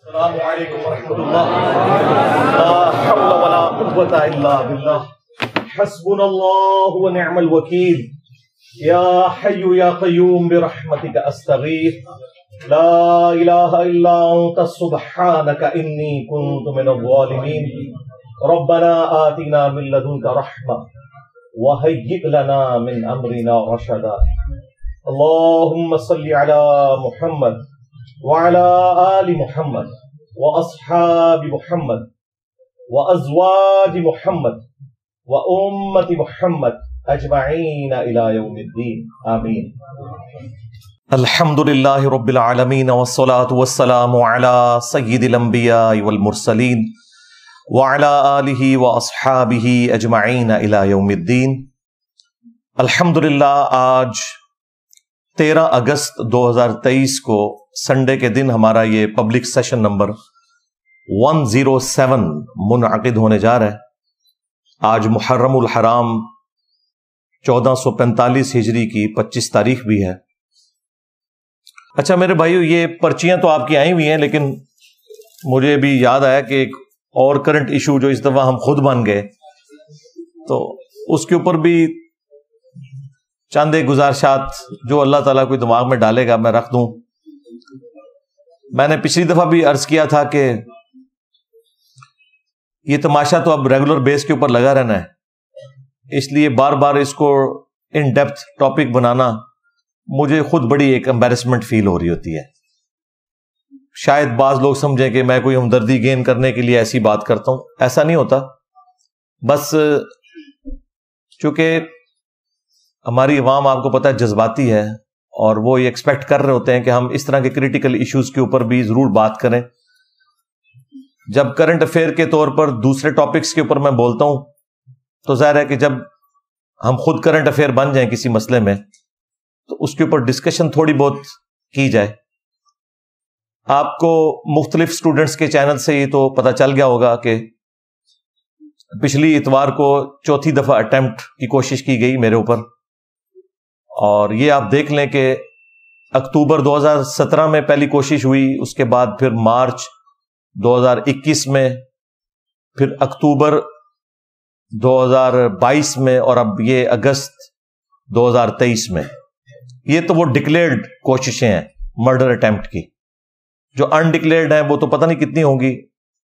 السلام علیکم ورحمۃ اللہ لا حول ولا قوة الا باللہ حسبنا اللہ ونعم الوکیل یا حی یا قیوم برحمتک استغیث لا الہ الا انت سبحانک انی کنت من الظالمین ربنا آتنا من لدنک رحمہ وہیئ لنا من امرنا رشدا اللہم صل علی محمد وعلى آل محمد وأصحاب محمد وأزواج محمد وأمة محمد أجمعين إلى يوم الدين آمين. الحمد لله رب العالمين والصلاة والسلام على سيد الأنبياء والمرسلين وعلى آله وأصحابه أجمعين إلى يوم الدين. الحمدللہ آج 13 اگست 2023 کو سنڈے کے دن ہمارا یہ پبلک سیشن نمبر 107 منعقد ہونے جا رہا ہے. آج محرم الحرام 1445 ہجری کی 25 تاریخ بھی ہے. اچھا میرے بھائیو، یہ پرچیاں تو آپ کی آئی ہوئی ہیں، لیکن مجھے بھی یاد آیا کہ ایک اور کرنٹ ایشو جو اس دفعہ ہم خود بن گئے، تو اس کے اوپر بھی چند ایک گزارشات جو اللہ تعالیٰ کوئی دماغ میں ڈالے گا میں رکھ دوں. میں نے پچھلی دفعہ بھی عرض کیا تھا کہ یہ تماشا تو اب ریگولر بیس کے اوپر لگا رہنا ہے، اس لیے بار بار اس کو ان ڈیپتھ ٹاپک بنانا مجھے خود بڑی ایک امبیرسمنٹ فیل ہو رہی ہوتی ہے. شاید بعض لوگ سمجھیں کہ میں کوئی ہمدردی گین کرنے کے لیے ایسی بات کرتا ہوں، ایسا نہیں ہوتا. بس چونکہ ہماری عوام آپ کو پتہ ہے جذباتی ہے، اور وہ یہ ایکسپیکٹ کر رہے ہوتے ہیں کہ ہم اس طرح کے کریٹیکل ایشوز کے اوپر بھی ضرور بات کریں. جب کرنٹ افیئر کے طور پر دوسرے ٹاپکس کے اوپر میں بولتا ہوں تو ظاہر ہے کہ جب ہم خود کرنٹ افیئر بن جائیں کسی مسئلے میں تو اس کے اوپر ڈسکشن تھوڑی بہت کی جائے. آپ کو مختلف اسٹوڈنٹس کے چینل سے یہ تو پتہ چل گیا ہوگا کہ پچھلی اتوار کو چوتھی دفعہ اٹیمپٹ کی کوشش کی گئی میرے اوپر، اور یہ آپ دیکھ لیں کہ اکتوبر 2017 میں پہلی کوشش ہوئی، اس کے بعد پھر مارچ 2021 میں، پھر اکتوبر 2022 میں، اور اب یہ اگست 2023 میں. یہ تو وہ ڈکلیئرڈ کوششیں ہیں مرڈر اٹیمپٹ کی. جو انڈکلیئرڈ ہیں وہ تو پتہ نہیں کتنی ہوں گی،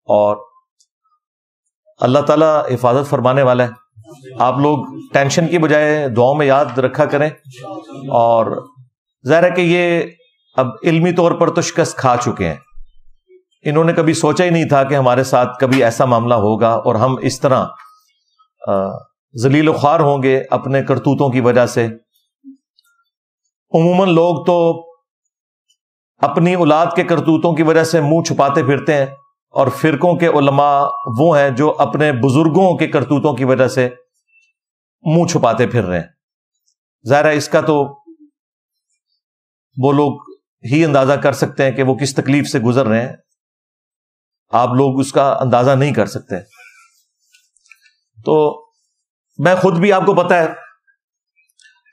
اور اللہ تعالیٰ حفاظت فرمانے والا ہے. آپ لوگ ٹینشن کی بجائے دعاؤں میں یاد رکھا کریں. اور ظاہر ہے کہ یہ اب علمی طور پر تو شکست کھا چکے ہیں. انہوں نے کبھی سوچا ہی نہیں تھا کہ ہمارے ساتھ کبھی ایسا معاملہ ہوگا اور ہم اس طرح ذلیل و خوار ہوں گے اپنے کرتوتوں کی وجہ سے. عموماً لوگ تو اپنی اولاد کے کرتوتوں کی وجہ سے منہ چھپاتے پھرتے ہیں، اور فرقوں کے علماء وہ ہیں جو اپنے بزرگوں کے کرتوتوں کی وجہ سے منہ چھپاتے پھر رہے ہیں. ظاہر ہے اس کا تو وہ لوگ ہی اندازہ کر سکتے ہیں کہ وہ کس تکلیف سے گزر رہے ہیں. آپ لوگ اس کا اندازہ نہیں کر سکتے. تو میں خود بھی آپ کو پتا ہے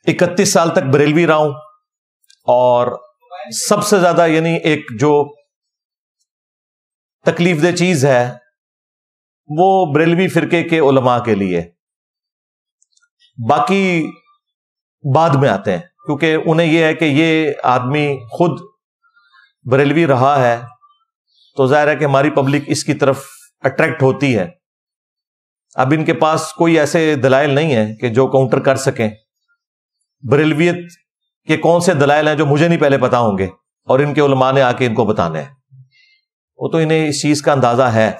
31 سال تک بریلوی رہا ہوں، اور سب سے زیادہ یعنی ایک جو تکلیف دہ چیز ہے وہ بریلوی فرقے کے علماء کے لیے. باقی بعد میں آتے ہیں، کیونکہ انہیں یہ ہے کہ یہ آدمی خود بریلوی رہا ہے تو ظاہر ہے کہ ہماری پبلک اس کی طرف اٹریکٹ ہوتی ہے. اب ان کے پاس کوئی ایسے دلائل نہیں ہیں کہ جو کاؤنٹر کر سکیں. بریلویت کے کون سے دلائل ہیں جو مجھے نہیں پہلے پتا ہوں گے، اور ان کے علماء نے آ کے ان کو بتانے ہیں. وہ تو انہیں اس چیز کا اندازہ ہے.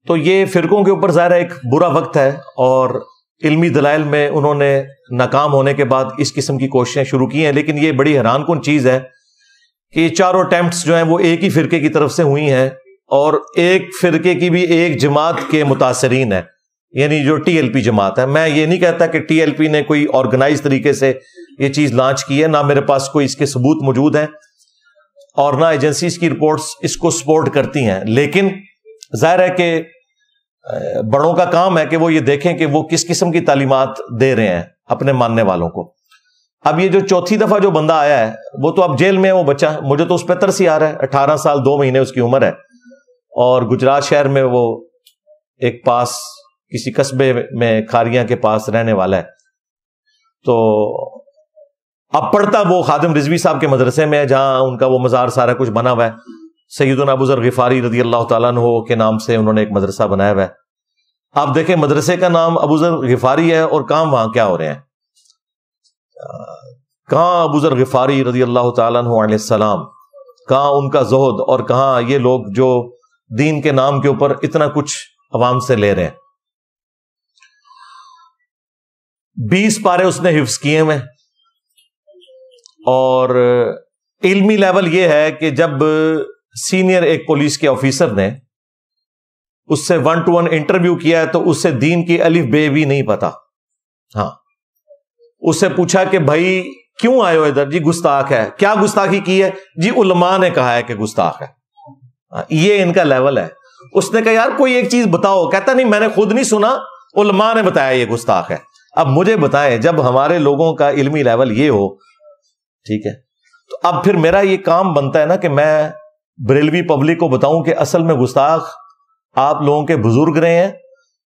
تو یہ فرقوں کے اوپر ظاہر ایک برا وقت ہے، اور علمی دلائل میں انہوں نے ناکام ہونے کے بعد اس قسم کی کوششیں شروع کی ہیں. لیکن یہ بڑی حیران کن چیز ہے کہ یہ چاروں اٹیمپٹس جو ہیں وہ ایک ہی فرقے کی طرف سے ہوئی ہیں، اور ایک فرقے کی بھی ایک جماعت کے متاثرین ہیں، یعنی جو ٹی ایل پی جماعت ہے. میں یہ نہیں کہتا کہ ٹی ایل پی نے کوئی آرگنائز طریقے سے یہ چیز لانچ کی ہے، نہ میرے پاس کوئی اس کے ثبوت موجود ہیں، اور نہ ایجنسیز کی رپورٹس اس کو سپورٹ کرتی ہیں. لیکن ظاہر ہے کہ بڑوں کا کام ہے کہ وہ یہ دیکھیں کہ وہ کس قسم کی تعلیمات دے رہے ہیں اپنے ماننے والوں کو. اب یہ جو چوتھی دفعہ جو بندہ آیا ہے وہ تو اب جیل میں ہے، وہ بچہ، مجھے تو اس پہ ترس ہی آ رہا ہے، 18 سال 2 مہینے اس کی عمر ہے، اور گجرات شہر میں وہ ایک پاس کسی قصبے میں کھاریاں کے پاس رہنے والا ہے. تو اب پڑھتا وہ خادم رضوی صاحب کے مدرسے میں ہے، جہاں ان کا وہ مزار سارا کچھ بنا ہوا ہے. سیدنا ابو ذر غفاری رضی اللہ تعالیٰ عنہ کے نام سے انہوں نے ایک مدرسہ بنایا ہوا ہے. آپ دیکھیں مدرسے کا نام ابو ذر غفاری ہے اور کام وہاں کیا ہو رہے ہیں، کہاں ابو ذر غفاری رضی اللہ تعالیٰ عنہ علیہ السلام، کہاں ان کا زہد، اور کہاں یہ لوگ جو دین کے نام کے اوپر اتنا کچھ عوام سے لے رہے ہیں. 20 پارے اس نے حفظ کیے ہوئے، اور علمی لیول یہ ہے کہ جب سینئر ایک پولیس کے آفیسر نے اس سے 1 to 1 انٹرویو کیا ہے تو اس سے دین کی الف بے بھی نہیں پتا. ہاں، اس سے پوچھا کہ بھائی کیوں آئے ہو ادھر؟ جی گستاخ ہے. کیا گستاخی کی ہے؟ جی علماء نے کہا ہے کہ گستاخ ہے. یہ ان کا لیول ہے. اس نے کہا یار کوئی ایک چیز بتاؤ، کہتا نہیں میں نے خود نہیں سنا، علماء نے بتایا یہ گستاخ ہے. اب مجھے بتائیں، جب ہمارے لوگوں کا علمی لیول یہ ہو، ٹھیک ہے، تو اب پھر میرا یہ کام بنتا ہے نا کہ میں بریلوی پبلک کو بتاؤں کہ اصل میں گستاخ آپ لوگوں کے بزرگ رہے ہیں.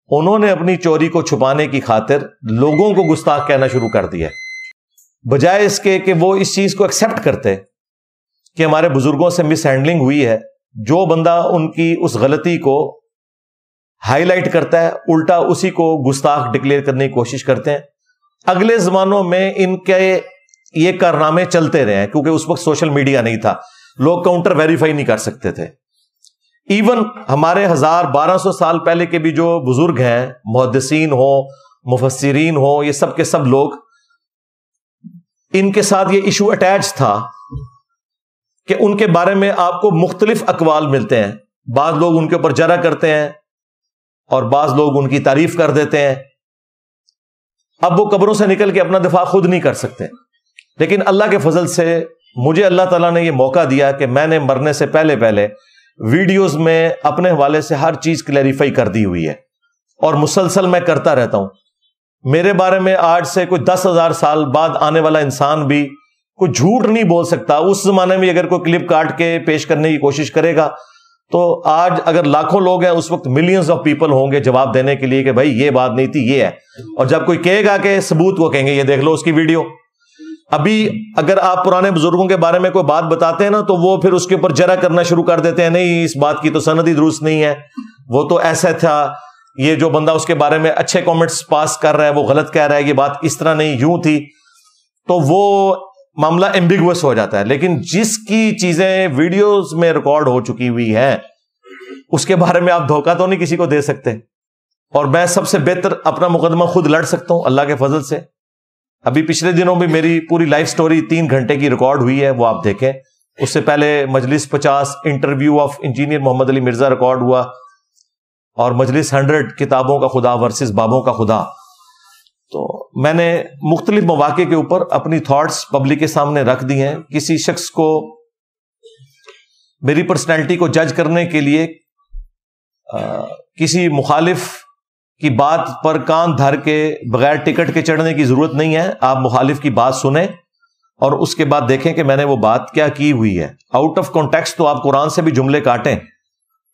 انہوں نے اپنی چوری کو چھپانے کی خاطر لوگوں کو گستاخ کہنا شروع کر دیا، بجائے اس کے کہ وہ اس چیز کو ایکسپٹ کرتے کہ ہمارے بزرگوں سے مس ہینڈلنگ ہوئی ہے. جو بندہ ان کی اس غلطی کو ہائی لائٹ کرتا ہے، الٹا اسی کو گستاخ ڈکلیئر کرنے کی کوشش کرتے ہیں. اگلے زمانوں میں ان کے یہ کارنامے چلتے رہے ہیں، کیونکہ اس وقت سوشل میڈیا نہیں تھا، لوگ کاؤنٹر ویریفائی نہیں کر سکتے تھے. ایون ہمارے 1200 سال پہلے کے بھی جو بزرگ ہیں، محدثین ہوں، مفسرین ہوں، یہ سب کے سب لوگ، ان کے ساتھ یہ ایشو اٹیچ تھا کہ ان کے بارے میں آپ کو مختلف اقوال ملتے ہیں. بعض لوگ ان کے اوپر جرح کرتے ہیں اور بعض لوگ ان کی تعریف کر دیتے ہیں. اب وہ قبروں سے نکل کے اپنا دفاع خود نہیں کر سکتے، لیکن اللہ کے فضل سے مجھے اللہ تعالیٰ نے یہ موقع دیا کہ میں نے مرنے سے پہلے ویڈیوز میں اپنے حوالے سے ہر چیز کلیریفائی کر دی ہوئی ہے، اور مسلسل میں کرتا رہتا ہوں. میرے بارے میں آج سے کوئی 10,000 سال بعد آنے والا انسان بھی کوئی جھوٹ نہیں بول سکتا. اس زمانے میں اگر کوئی کلپ کاٹ کے پیش کرنے کی کوشش کرے گا تو آج اگر لاکھوں لوگ ہیں، اس وقت ملینز آف پیپل ہوں گے جواب دینے کے لیے کہ بھائی یہ بات نہیں تھی، یہ ہے. اور جب کوئی کہے گا کہ ثبوت، وہ کہیں گے یہ دیکھ لو اس کی ویڈیو. ابھی اگر آپ پرانے بزرگوں کے بارے میں کوئی بات بتاتے ہیں نا تو وہ پھر اس کے اوپر جرح کرنا شروع کر دیتے ہیں، نہیں اس بات کی تو سند ہی درست نہیں ہے، وہ تو ایسا تھا، یہ جو بندہ اس کے بارے میں اچھے کامنٹس پاس کر رہا ہے وہ غلط کہہ رہا ہے، یہ بات اس طرح نہیں یوں تھی. تو وہ معاملہ ایمبیگوس ہو جاتا ہے. لیکن جس کی چیزیں ویڈیوز میں ریکارڈ ہو چکی ہوئی ہیں اس کے بارے میں آپ دھوکہ تو نہیں کسی کو دے سکتے. اور میں سب سے بہتر اپنا مقدمہ خود لڑ سکتا ہوں اللہ کے فضل سے. ابھی پچھلے دنوں بھی میری پوری لائف سٹوری 3 گھنٹے کی ریکارڈ ہوئی ہے، وہ آپ دیکھیں. اس سے پہلے مجلس 50 interview of engineer Muhammad Ali Mirza record ہوا، اور مجلس 100 کتابوں کا خدا ورسز بابوں کا خدا. تو میں نے مختلف مواقع کے اوپر اپنی تھاٹس پبلک کے سامنے رکھ دی ہیں. کسی شخص کو میری پرسنالٹی کو جج کرنے کے لیے کسی مخالف کی بات پر کان دھر کے بغیر ٹکٹ کے چڑھنے کی ضرورت نہیں ہے. آپ مخالف کی بات سنیں اور اس کے بعد دیکھیں کہ میں نے وہ بات کیا کی ہوئی ہے. آؤٹ آف کانٹیکسٹ تو آپ قرآن سے بھی جملے کاٹیں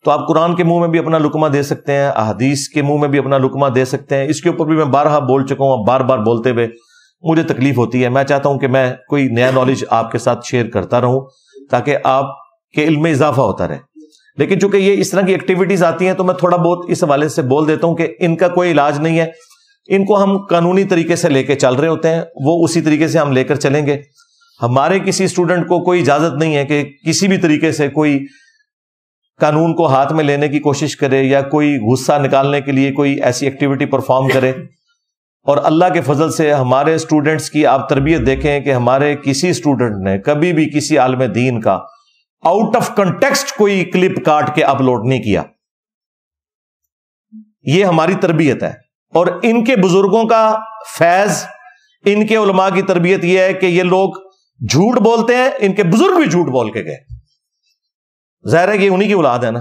تو آپ قرآن کے منہ میں بھی اپنا لقمہ دے سکتے ہیں، احادیث کے منہ میں بھی اپنا لقمہ دے سکتے ہیں. اس کے اوپر بھی میں بارہا بول چکا ہوں، بار بار بولتے ہوئے مجھے تکلیف ہوتی ہے. میں چاہتا ہوں کہ میں کوئی نیا نالج آپ کے ساتھ شیئر کرتا رہوں تاکہ آپ کے علم میں اضافہ ہوتا رہے. لیکن چونکہ یہ اس طرح کی ایکٹیویٹیز آتی ہیں تو میں تھوڑا بہت اس حوالے سے بول دیتا ہوں کہ ان کا کوئی علاج نہیں ہے. ان کو ہم قانونی طریقے سے لے کے چل رہے ہوتے ہیں، وہ اسی طریقے سے ہم لے کر چلیں گے. ہمارے کسی اسٹوڈنٹ کو کوئی اجازت نہیں ہے کہ کسی بھی طریقے سے کوئی قانون کو ہاتھ میں لینے کی کوشش کرے یا کوئی غصہ نکالنے کے لیے کوئی ایسی ایکٹیویٹی پرفارم کرے. اور اللہ کے فضل سے ہمارے اسٹوڈنٹس کی آپ تربیت دیکھیں کہ ہمارے کسی اسٹوڈنٹ نے کبھی بھی کسی عالم دین کا آؤٹ آف کنٹیکسٹ کوئی کلپ کاٹ کے اپلوڈ نہیں کیا. یہ ہماری تربیت ہے. اور ان کے بزرگوں کا فیض، ان کے علماء کی تربیت یہ ہے کہ یہ لوگ جھوٹ بولتے ہیں، ان کے بزرگ بھی جھوٹ بول کے گئے. ظاہر ہے کہ انہی کی اولاد ہے نا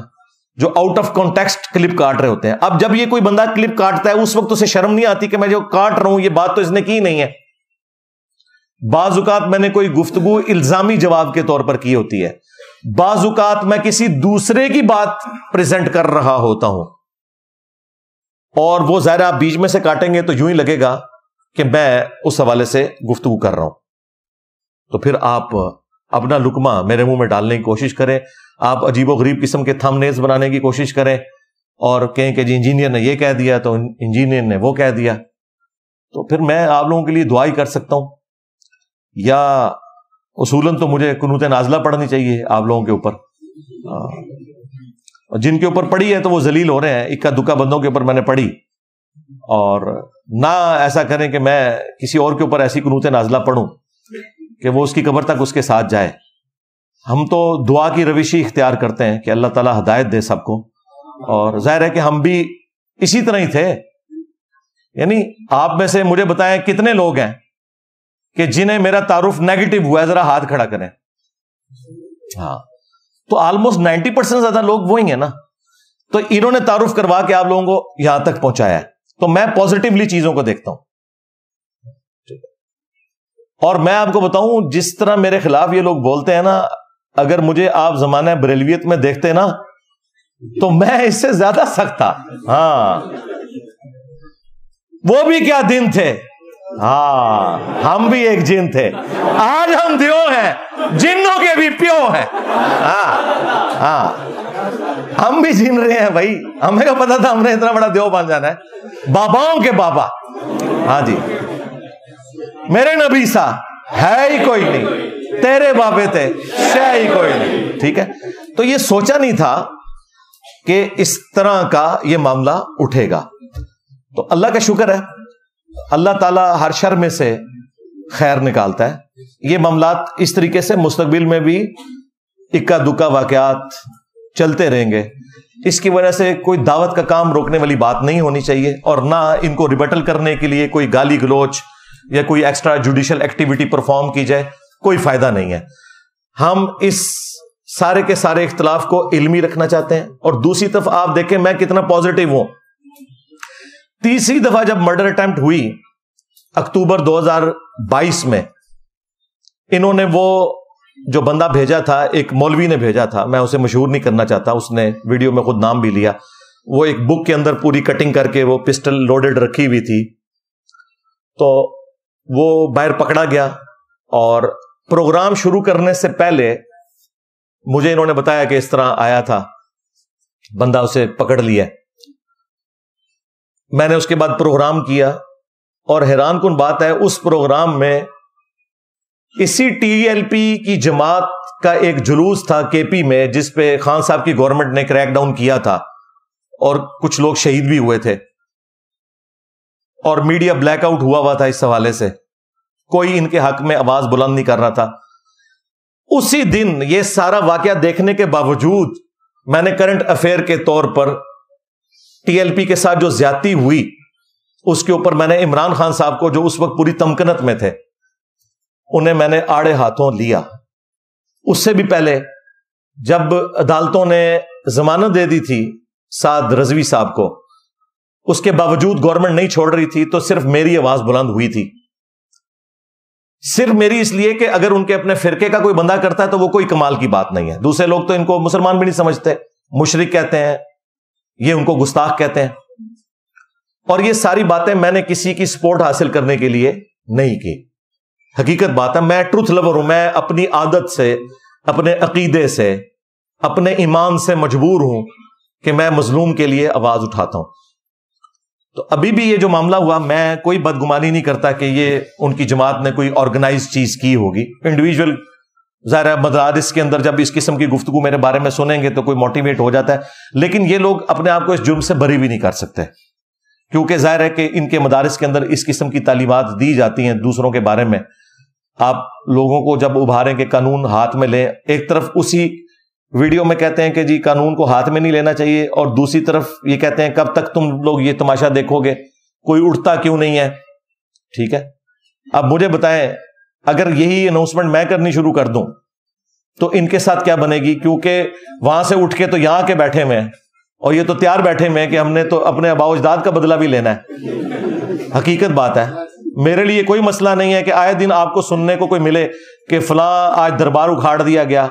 جو آؤٹ آف کانٹیکسٹ کلپ کاٹ رہے ہوتے ہیں. اب جب یہ کوئی بندہ کلپ کاٹتا ہے اس وقت اسے شرم نہیں آتی کہ میں جو کاٹ رہا ہوں یہ بات تو اس نے کی نہیں ہے. بعض اوقات میں نے کوئی گفتگو الزامی جواب کے طور پر کی ہوتی ہے, بعض اوقات میں کسی دوسرے کی بات پریزنٹ کر رہا ہوتا ہوں, اور وہ ظاہر آپ بیچ میں سے کاٹیں گے تو یوں ہی لگے گا کہ میں اس حوالے سے گفتگو کر رہا ہوں. تو پھر آپ اپنا لقمہ میرے منہ میں ڈالنے کی کوشش کریں, آپ عجیب و غریب قسم کے تھم نیلز بنانے کی کوشش کریں اور کہیں کہ جی انجینئر نے یہ کہہ دیا تو انجینئر نے وہ کہہ دیا, تو پھر میں آپ لوگوں کے لیے دعا ہی کر سکتا ہوں, یا اصولاً تو مجھے قنوت نازلہ پڑھنی چاہیے آپ لوگوں کے اوپر. جن کے اوپر پڑھی ہے تو وہ ذلیل ہو رہے ہیں, اکا دکا بندوں کے اوپر میں نے پڑھی, اور نہ ایسا کریں کہ میں کسی اور کے اوپر ایسی قنوت نازلہ پڑھوں کہ وہ اس کی قبر تک اس کے ساتھ جائے. ہم تو دعا کی روش ہی اختیار کرتے ہیں کہ اللہ تعالیٰ ہدایت دے سب کو, اور ظاہر ہے کہ ہم بھی اسی طرح ہی تھے. یعنی آپ میں سے مجھے بتائیں کتنے لوگ ہیں کہ جنہیں میرا تعارف نیگیٹو ہوا ہے, ذرا ہاتھ کھڑا کریں. ہاں, تو آلموسٹ 90% زیادہ لوگ وہی ہیں نا. تو انہوں نے تعارف کروا کے آپ لوگوں کو یہاں تک پہنچایا ہے. تو میں پازیٹیولی چیزوں کو دیکھتا ہوں. اور میں آپ کو بتاؤں, جس طرح میرے خلاف یہ لوگ بولتے ہیں نا, اگر مجھے آپ زمانہ بریلویت میں دیکھتے نا تو میں اس سے زیادہ سخت تھا. ہاں, وہ بھی کیا دن تھے. ہاں, ہم بھی ایک جن تھے, آج ہم دیو ہیں, جنوں کے بھی پیو ہیں. ہاں ہاں, ہم بھی جن رہے ہیں بھائی, ہمیں کو پتا تھا ہم نے اتنا بڑا دیو بن جانا ہے, باباؤں کے بابا. ہاں جی, میرے نبی سا ہے ہی کوئی نہیں, تیرے بابے تھے شے ہی کوئی نہیں. ٹھیک ہے, تو یہ سوچا نہیں تھا کہ اس طرح کا یہ معاملہ اٹھے گا. تو اللہ کا شکر ہے, اللہ تعالیٰ ہر شر میں سے خیر نکالتا ہے. یہ معاملات اس طریقے سے مستقبل میں بھی اکا دکا واقعات چلتے رہیں گے. اس کی وجہ سے کوئی دعوت کا کام روکنے والی بات نہیں ہونی چاہیے, اور نہ ان کو ریبٹل کرنے کے لیے کوئی گالی گلوچ یا کوئی ایکسٹرا جوڈیشل ایکٹیویٹی پرفارم کی جائے, کوئی فائدہ نہیں ہے. ہم اس سارے کے سارے اختلاف کو علمی رکھنا چاہتے ہیں. اور دوسری طرف آپ دیکھیں میں کتنا پازیٹیو ہوں. تیسری دفعہ جب مرڈر اٹیمپٹ ہوئی اکتوبر 2022 میں, انہوں نے وہ جو بندہ بھیجا تھا, ایک مولوی نے بھیجا تھا, میں اسے مشہور نہیں کرنا چاہتا, اس نے ویڈیو میں خود نام بھی لیا, وہ ایک بک کے اندر پوری کٹنگ کر کے وہ پسٹل لوڈڈ رکھی ہوئی تھی. تو وہ باہر پکڑا گیا, اور پروگرام شروع کرنے سے پہلے مجھے انہوں نے بتایا کہ اس طرح آیا تھا بندہ, اسے پکڑ لیا. میں نے اس کے بعد پروگرام کیا, اور حیران کن بات ہے, اس پروگرام میں اسی ٹی ایل پی کی جماعت کا ایک جلوس تھا کے پی میں, جس پہ خان صاحب کی گورنمنٹ نے کریک ڈاؤن کیا تھا, اور کچھ لوگ شہید بھی ہوئے تھے, اور میڈیا بلیک آؤٹ ہوا تھا اس حوالے سے. کوئی ان کے حق میں آواز بلند نہیں کر رہا تھا. اسی دن یہ سارا واقعہ دیکھنے کے باوجود میں نے کرنٹ افیئر کے طور پر ٹی ایل پی کے ساتھ جو زیادتی ہوئی اس کے اوپر میں نے عمران خان صاحب کو, جو اس وقت پوری تمکنت میں تھے, انہیں میں نے آڑے ہاتھوں لیا. اس سے بھی پہلے جب عدالتوں نے ضمانت دے دی تھی سعد رضوی صاحب کو, اس کے باوجود گورنمنٹ نہیں چھوڑ رہی تھی, تو صرف میری آواز بلند ہوئی تھی. صرف میری, اس لیے کہ اگر ان کے اپنے فرقے کا کوئی بندہ کرتا ہے تو وہ کوئی کمال کی بات نہیں ہے. دوسرے لوگ تو ان کو مسلمان بھی نہیں سمجھتے, مشرک کہتے ہیں, یہ ان کو گستاخ کہتے ہیں. اور یہ ساری باتیں میں نے کسی کی سپورٹ حاصل کرنے کے لیے نہیں کی. حقیقت بات ہے, میں ٹروتھ لور ہوں. میں اپنی عادت سے, اپنے عقیدے سے, اپنے ایمان سے مجبور ہوں کہ میں مظلوم کے لیے آواز اٹھاتا ہوں. تو ابھی بھی یہ جو معاملہ ہوا, میں کوئی بدگمانی نہیں کرتا کہ یہ ان کی جماعت نے کوئی آرگنائز چیز کی ہوگی. انڈیویجول ظاہر ہے مدارس کے اندر جب اس قسم کی گفتگو میرے بارے میں سنیں گے تو کوئی موٹیویٹ ہو جاتا ہے, لیکن یہ لوگ اپنے آپ کو اس جرم سے بری بھی نہیں کر سکتے, کیونکہ ظاہر ہے کہ ان کے مدارس کے اندر اس قسم کی تعلیمات دی جاتی ہیں دوسروں کے بارے میں. آپ لوگوں کو جب ابھاریں کہ قانون ہاتھ میں لیں, ایک طرف اسی ویڈیو میں کہتے ہیں کہ جی قانون کو ہاتھ میں نہیں لینا چاہیے, اور دوسری طرف یہ کہتے ہیں کب تک تم لوگ یہ تماشا دیکھو گے, کوئی اٹھتا کیوں نہیں ہے. ٹھیک ہے, اب مجھے بتائیں اگر یہی اناؤنسمنٹ میں کرنی شروع کر دوں تو ان کے ساتھ کیا بنے گی, کیونکہ وہاں سے اٹھ کے تو یہاں کے بیٹھے ہوئے ہیں, اور یہ تو تیار بیٹھے ہوئے ہیں کہ ہم نے تو اپنے آباء و اجداد کا بدلہ بھی لینا ہے. حقیقت بات ہے, میرے لیے کوئی مسئلہ نہیں ہے کہ آئے دن آپ کو سننے کو کوئی ملے کہ فلاں آج دربار اکھاڑ دیا گیا،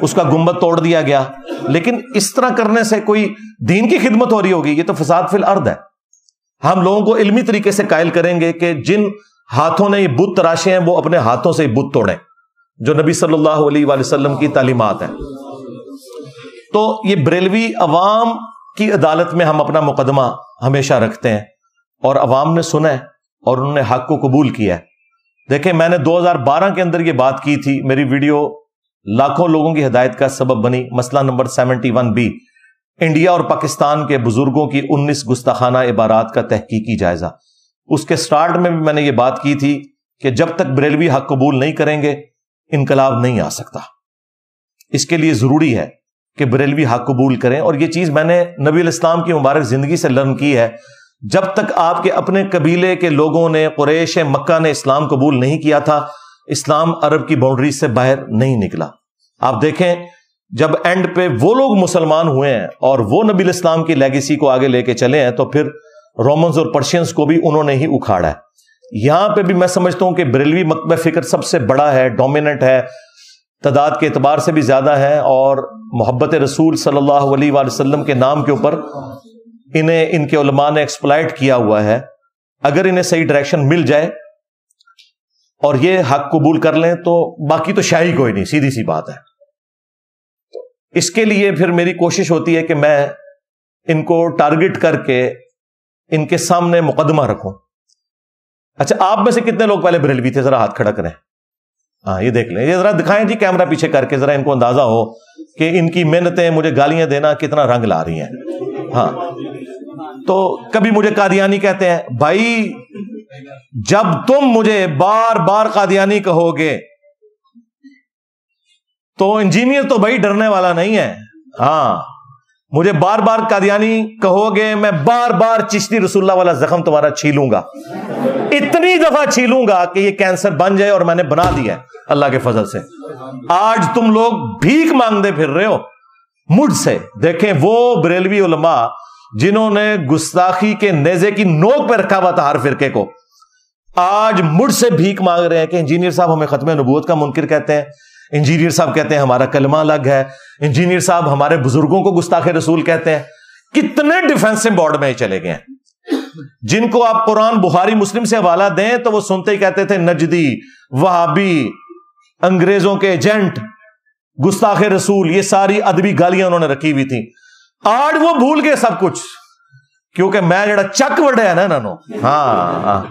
اس کا گنبد توڑ دیا گیا، لیکن اس طرح کرنے سے کوئی دین کی خدمت ہو رہی ہوگی؟ یہ تو فساد فی الارض ہے۔ ہم لوگوں کو علمی طریقے سے قائل کریں گے کہ جن ہاتھوں نے یہ بت تراشے ہیں وہ اپنے ہاتھوں سے بت توڑیں، جو نبی صلی اللہ علیہ وآلہ وسلم کی تعلیمات ہیں۔ تو یہ بریلوی عوام کی عدالت میں ہم اپنا مقدمہ ہمیشہ رکھتے ہیں، اور عوام نے سنا ہے اور انہوں نے حق کو قبول کیا ہے۔ دیکھیں، میں نے 2012 کے اندر یہ بات کی تھی، میری ویڈیو لاکھوں لوگوں کی ہدایت کا سبب بنی۔ مسئلہ نمبر 71B، انڈیا اور پاکستان کے بزرگوں کی 19 گستاخانہ عبارات کا تحقیقی جائزہ۔ اس کے سٹارٹ میں بھی میں نے یہ بات کی تھی کہ جب تک بریلوی حق قبول نہیں کریں گے انقلاب نہیں آ سکتا۔ اس کے لیے ضروری ہے کہ بریلوی حق قبول کریں، اور یہ چیز میں نے نبی علیہ السلام کی مبارک زندگی سے لرن کی ہے۔ جب تک آپ کے اپنے قبیلے کے لوگوں نے، قریش مکہ نے اسلام قبول نہیں کیا تھا، اسلام عرب کی باؤنڈری سے باہر نہیں نکلا۔ آپ دیکھیں، جب اینڈ پہ وہ لوگ مسلمان ہوئے ہیں اور وہ نبی علیہ السلام کی لیگیسی کو آگے لے کے چلے ہیں، تو پھر رومنز اور پرشینز کو بھی انہوں نے ہی اکھاڑا ہے۔ یہاں پہ بھی میں سمجھتا ہوں کہ بریلوی مکتبہ فکر سب سے بڑا ہے، ڈومیننٹ ہے، تعداد کے اعتبار سے بھی زیادہ ہے، اور محبت رسول صلی اللہ علیہ وآلہ وسلم کے نام کے اوپر انہیں ان کے علماء نے ایکسپلائٹ کیا ہوا ہے۔ اگر انہیں صحیح ڈائریکشن مل جائے اور یہ حق قبول کر لیں تو باقی تو شاہی کوئی نہیں، سیدھی سی بات ہے۔ اس کے لیے پھر میری کوشش ہوتی ہے کہ میں ان کو ٹارگٹ کر کے ان کے سامنے مقدمہ رکھوں۔ اچھا، آپ میں سے کتنے لوگ پہلے بریلوی تھے؟ ذرا ہاتھ کھڑا کریں۔ ہاں، یہ دیکھ لیں، یہ ذرا دکھائیں جی کیمرہ پیچھے کر کے، ذرا ان کو اندازہ ہو کہ ان کی محنتیں مجھے گالیاں دینا کتنا رنگ لا رہی ہیں۔ ہاں، تو کبھی مجھے قادیانی کہتے ہیں۔ بھائی، جب تم مجھے بار بار قادیانی کہو گے تو انجینئر تو بھائی ڈرنے والا نہیں ہے۔ ہاں، مجھے بار بار قادیانی کہو گے، میں بار بار چشتی رسول اللہ والا زخم تمہارا چھیلوں گا، اتنی دفعہ چھیلوں گا کہ یہ کینسر بن جائے، اور میں نے بنا دیا ہے اللہ کے فضل سے۔ آج تم لوگ بھیک مانگتے پھر رہے ہو مجھ سے۔ دیکھیں، وہ بریلوی علماء جنہوں نے گستاخی کے نیزے کی نوک پہ رکھا ہوا تھا ہر فرقے کو، آج مجھ سے بھیک مانگ رہے ہیں کہ انجینئر صاحب ہمیں ختم نبوت کا منکر کہتے ہیں، انجینئر صاحب کہتے ہیں ہمارا کلمہ الگ ہے، انجینئر صاحب ہمارے بزرگوں کو گستاخ رسول کہتے ہیں۔ کتنے ڈیفینسو بورڈ میں چلے گئے ہیں، جن کو آپ قرآن بخاری مسلم سے حوالہ دیں تو وہ سنتے ہی کہتے تھے نجدی، وہابی، انگریزوں کے ایجنٹ، گستاخ رسول، یہ ساری ادبی گالیاں انہوں نے رکھی ہوئی تھیں۔ آج وہ بھول گئے سب کچھ، کیونکہ میں جڑا چک وڈیا نا انہوں۔ ہاں،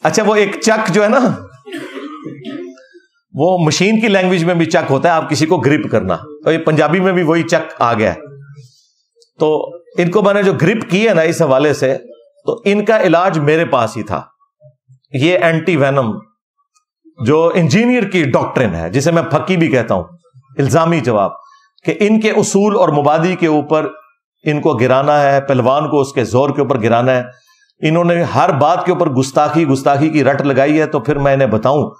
اچھا، وہ ایک چک جو ہے نا، وہ مشین کی لینگویج میں بھی چک ہوتا ہے، آپ کسی کو گرپ کرنا، تو یہ پنجابی میں بھی وہی چک آ گیا ہے۔ تو ان کو میں نے جو گرپ کی ہے نا اس حوالے سے، تو ان کا علاج میرے پاس ہی تھا۔ یہ اینٹی وینم جو انجینئر کی ڈاکٹرن ہے، جسے میں پھکی بھی کہتا ہوں، الزامی جواب، کہ ان کے اصول اور مبادی کے اوپر ان کو گرانا ہے، پہلوان کو اس کے زور کے اوپر گرانا ہے۔ انہوں نے ہر بات کے اوپر گستاخی کی رٹ لگائی ہے، تو پھر میں انہیں بتاؤں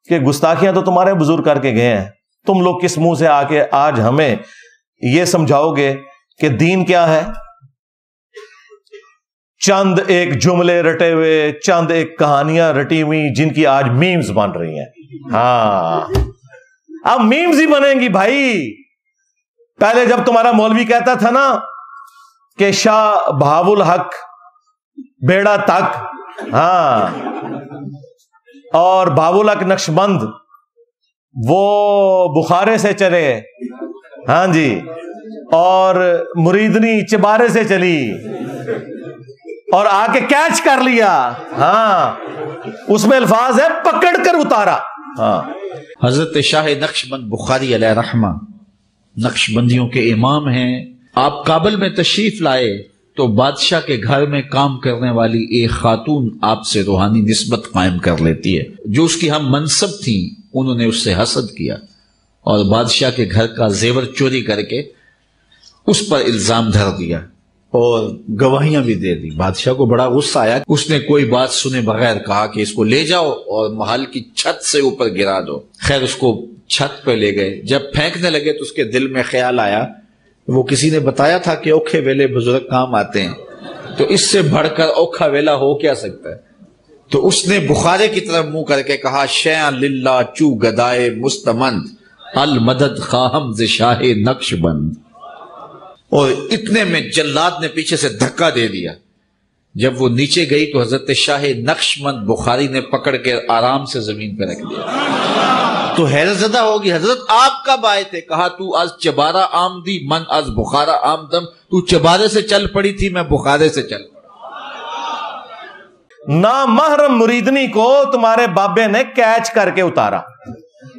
کہ گستاخیاں تو تمہارے بزرگ کر کے گئے ہیں، تم لوگ کس منہ سے آ کے آج ہمیں یہ سمجھاؤ گے کہ دین کیا ہے؟ چند ایک جملے رٹے ہوئے، چند ایک کہانیاں رٹی ہوئی جن کی آج میمز بن رہی ہیں۔ ہاں، اب میمز ہی بنیں گی بھائی۔ پہلے جب تمہارا مولوی کہتا تھا نا کہ شاہ بہاو الحق بیڑا تک، ہاں، اور بہاو الحق نقشبند وہ بخارے سے چلے، ہاں جی، اور مریدنی چبارے سے چلی اور آ کے کیچ کر لیا، ہاں، اس میں الفاظ ہے پکڑ کر اتارا۔ ہاں، حضرت شاہ نقشبند بخاری علیہ رحمہ نقشبندیوں کے امام ہیں۔ آپ کابل میں تشریف لائے تو بادشاہ کے گھر میں کام کرنے والی ایک خاتون آپ سے روحانی نسبت قائم کر لیتی ہے۔ جو اس کی ہم منصب تھیں انہوں نے اس سے حسد کیا اور بادشاہ کے گھر کا زیور چوری کر کے اس پر الزام دھر دیا اور گواہیاں بھی دے دی۔ بادشاہ کو بڑا غصہ آیا، اس نے کوئی بات سنے بغیر کہا کہ اس کو لے جاؤ اور محل کی چھت سے اوپر گرا دو۔ خیر، اس کو چھت پہ لے گئے۔ جب پھینکنے لگے تو اس کے دل میں خیال آیا، وہ کسی نے بتایا تھا کہ اوکھے ویلے بزرگ کام آتے ہیں، تو اس سے بڑھ کر اوکھا ویلا ہو کیا سکتا ہے؟ تو اس نے بخارے کی طرف منہ کر کے کہا شیئا للہ چو گدائے مستمند المدد خواہم ز شاہ نقش بند. اور اتنے میں جلاد نے پیچھے سے دھکا دے دیا. جب وہ نیچے گئی تو حضرت شاہ نقش بند بخاری نے پکڑ کے آرام سے زمین پہ رکھ دیا. تو حیرت زدہ ہوگی حضرت آپ کب آئے تھے؟ کہا تو از چبارہ آمدی من از بخارا آمدم. تو چبارے سے چل پڑی تھی، میں بخارے سے چل پڑا. نامحرم مریدنی کو تمہارے بابے نے کیچ کر کے اتارا،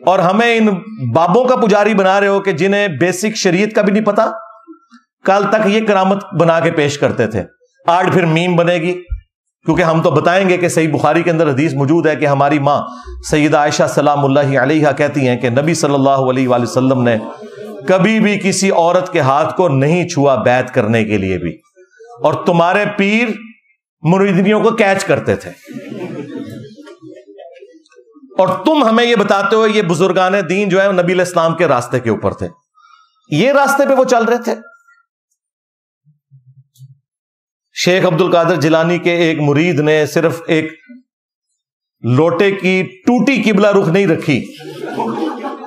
اور ہمیں ان بابوں کا پجاری بنا رہے ہو کہ جنہیں بیسک شریعت کا بھی نہیں پتا. کل تک یہ کرامت بنا کے پیش کرتے تھے، آج پھر میم بنے گی. کیونکہ ہم تو بتائیں گے کہ صحیح بخاری کے اندر حدیث موجود ہے کہ ہماری ماں سیدہ عائشہ سلام اللہ علیہا کہتی ہیں کہ نبی صلی اللہ علیہ وآلہ وسلم نے کبھی بھی کسی عورت کے ہاتھ کو نہیں چھوا بیعت کرنے کے لیے بھی، اور تمہارے پیر مریدنیوں کو کیچ کرتے تھے. اور تم ہمیں یہ بتاتے ہو یہ بزرگان دین جو ہے نبی علیہ السلام کے راستے کے اوپر تھے. یہ راستے پہ وہ چل رہے تھے. شیخ عبد القادر جیلانی کے ایک مرید نے صرف ایک لوٹے کی ٹوٹی قبلہ رخ نہیں رکھی،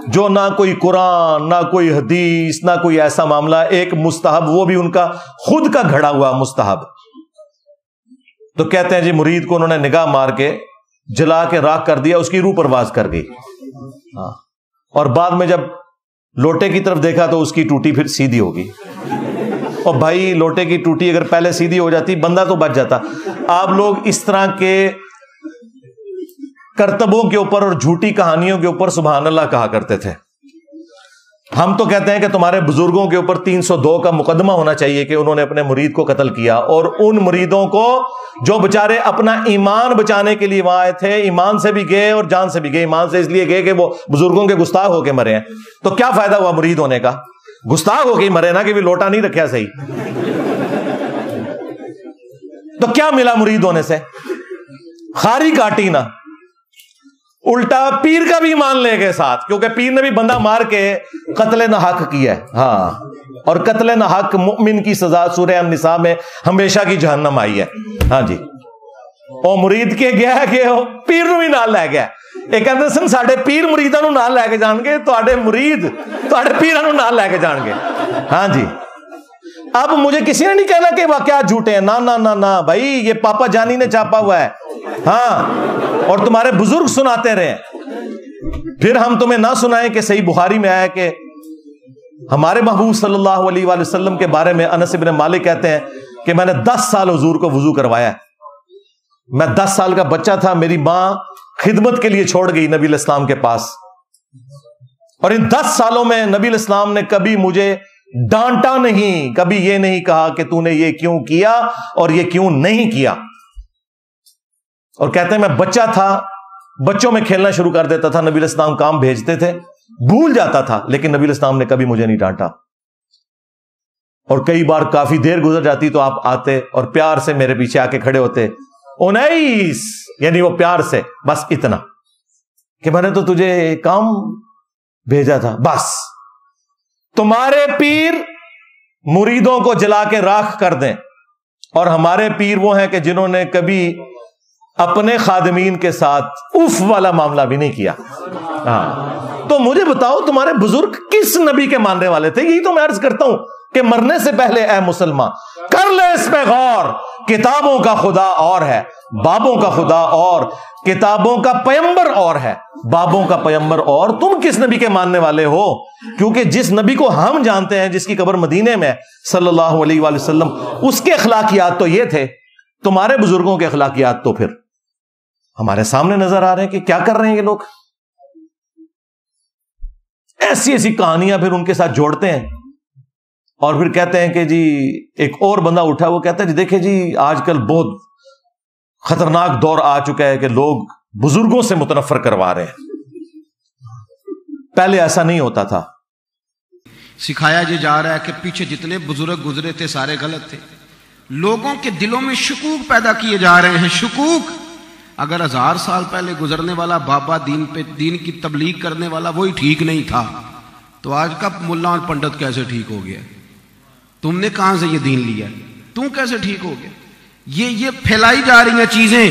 جو نہ کوئی قرآن نہ کوئی حدیث نہ کوئی ایسا معاملہ، ایک مستحب، وہ بھی ان کا خود کا گھڑا ہوا مستحب. تو کہتے ہیں جی مرید کو انہوں نے نگاہ مار کے جلا کے راکھ کر دیا، اس کی روح پرواز کر گئی. اور بعد میں جب لوٹے کی طرف دیکھا تو اس کی ٹوٹی پھر سیدھی ہوگی. اور بھائی لوٹے کی ٹوٹی اگر پہلے سیدھی ہو جاتی بندہ تو بچ جاتا. آپ لوگ اس طرح کے کرتبوں کے اوپر اور جھوٹی کہانیوں کے اوپر سبحان اللہ کہا کرتے تھے. ہم تو کہتے ہیں کہ تمہارے بزرگوں کے اوپر 302 کا مقدمہ ہونا چاہیے کہ انہوں نے اپنے مرید کو قتل کیا، اور ان مریدوں کو جو بےچارے اپنا ایمان بچانے کے لیے وہاں آئے تھے، ایمان سے بھی گئے اور جان سے بھی گئے. ایمان سے اس لیے گئے کہ وہ بزرگوں کے گستاخ ہو کے مرے ہیں. تو کیا فائدہ ہوا مرید ہونے کا؟ گستاخ ہو کے ہی مرے نا، کہ بھی لوٹا نہیں رکھا صحیح. تو کیا ملا مرید ہونے سے؟ خاری کاٹی نا، الٹا پیر کا بھی ایمان لے گئے ساتھ، کیونکہ پیر نے بھی بندہ مار کے قتل نہ حق کیا ہے. ہاں، اور قتل نہ حق مؤمن کی سزا سورہ النساء میں ہمیشہ کی جہنم آئی ہے. ہاں جی، او مرید کے گیا کہ پیر نو بھی نال لے گیا. ایک کہتے سن ساڈے پیر مریداں نو نال لے کے جان گے، تواڈے مرید تواڈے پیراں نو نال لے کے جان گے. ہاں جی، اب مجھے کسی نے نہیں کہنا کہ واقعات جھوٹے ہیں. نہ نہ نہ نہ بھائی، یہ پاپا جانی نے چھاپا ہوا ہے. ہاں، اور تمہارے بزرگ سناتے رہے. پھر ہم تمہیں نہ سنائیں کہ صحیح بخاری میں آیا کہ ہمارے محبوب صلی اللہ علیہ وآلہ وسلم کے بارے میں انس بن مالک کہتے ہیں کہ میں نے 10 سال حضور کو وضو کروایا. میں 10 سال کا بچہ تھا، میری ماں خدمت کے لیے چھوڑ گئی نبی علیہ السلام کے پاس، اور ان 10 سالوں میں نبی علیہ السلام نے کبھی مجھے ڈانٹا نہیں، کبھی یہ نہیں کہا کہ تو نے یہ کیوں کیا اور یہ کیوں نہیں کیا. اور کہتے ہیں میں بچہ تھا، بچوں میں کھیلنا شروع کر دیتا تھا. نبی علیہ السلام کام بھیجتے تھے، بھول جاتا تھا، لیکن نبی علیہ السلام نے کبھی مجھے نہیں ڈانٹا. اور کئی بار کافی دیر گزر جاتی تو آپ آتے اور پیار سے میرے پیچھے آ کے کھڑے ہوتے. انیس، یعنی وہ پیار سے بس اتنا کہ میں نے تو تجھے کام بھیجا تھا. بس تمہارے پیر مریدوں کو جلا کے راکھ کر دیں، اور ہمارے پیر وہ ہیں کہ جنہوں نے کبھی اپنے خادمین کے ساتھ اف والا معاملہ بھی نہیں کیا. ہاں، تو مجھے بتاؤ تمہارے بزرگ کس نبی کے ماننے والے تھے؟ یہی تو میں عرض کرتا ہوں کہ مرنے سے پہلے اے مسلمان کر لے اس پہ غور. کتابوں کا خدا اور ہے، بابوں کا خدا اور، کتابوں کا پیمبر اور ہے، بابوں کا پیمبر اور. تم کس نبی کے ماننے والے ہو؟ کیونکہ جس نبی کو ہم جانتے ہیں، جس کی قبر مدینے میں صلی اللہ علیہ وآلہ وسلم، اس کے اخلاقیات تو یہ تھے. تمہارے بزرگوں کے اخلاقیات تو پھر ہمارے سامنے نظر آ رہے ہیں کہ کیا کر رہے ہیں یہ لوگ. ایسی ایسی کہانیاں پھر ان کے ساتھ جوڑتے ہیں، اور پھر کہتے ہیں کہ جی ایک اور بندہ اٹھا، وہ کہتا ہے جی دیکھیں جی آج کل بہت خطرناک دور آ چکا ہے کہ لوگ بزرگوں سے متنفر کروا رہے ہیں. پہلے ایسا نہیں ہوتا تھا. سکھایا یہ جا رہا ہے کہ پیچھے جتنے بزرگ گزرے تھے سارے غلط تھے. لوگوں کے دلوں میں شکوک پیدا کیے جا رہے ہیں. شکوک، اگر 1000 سال پہلے گزرنے والا بابا دین کی تبلیغ کرنے والا وہی ٹھیک نہیں تھا، تو آج کا ملا اور پنڈت کیسے ٹھیک ہو گیا؟ تم نے کہاں سے یہ دین لیا؟ تم کیسے ٹھیک ہو گیا؟ یہ پھیلائی جا رہی ہیں چیزیں.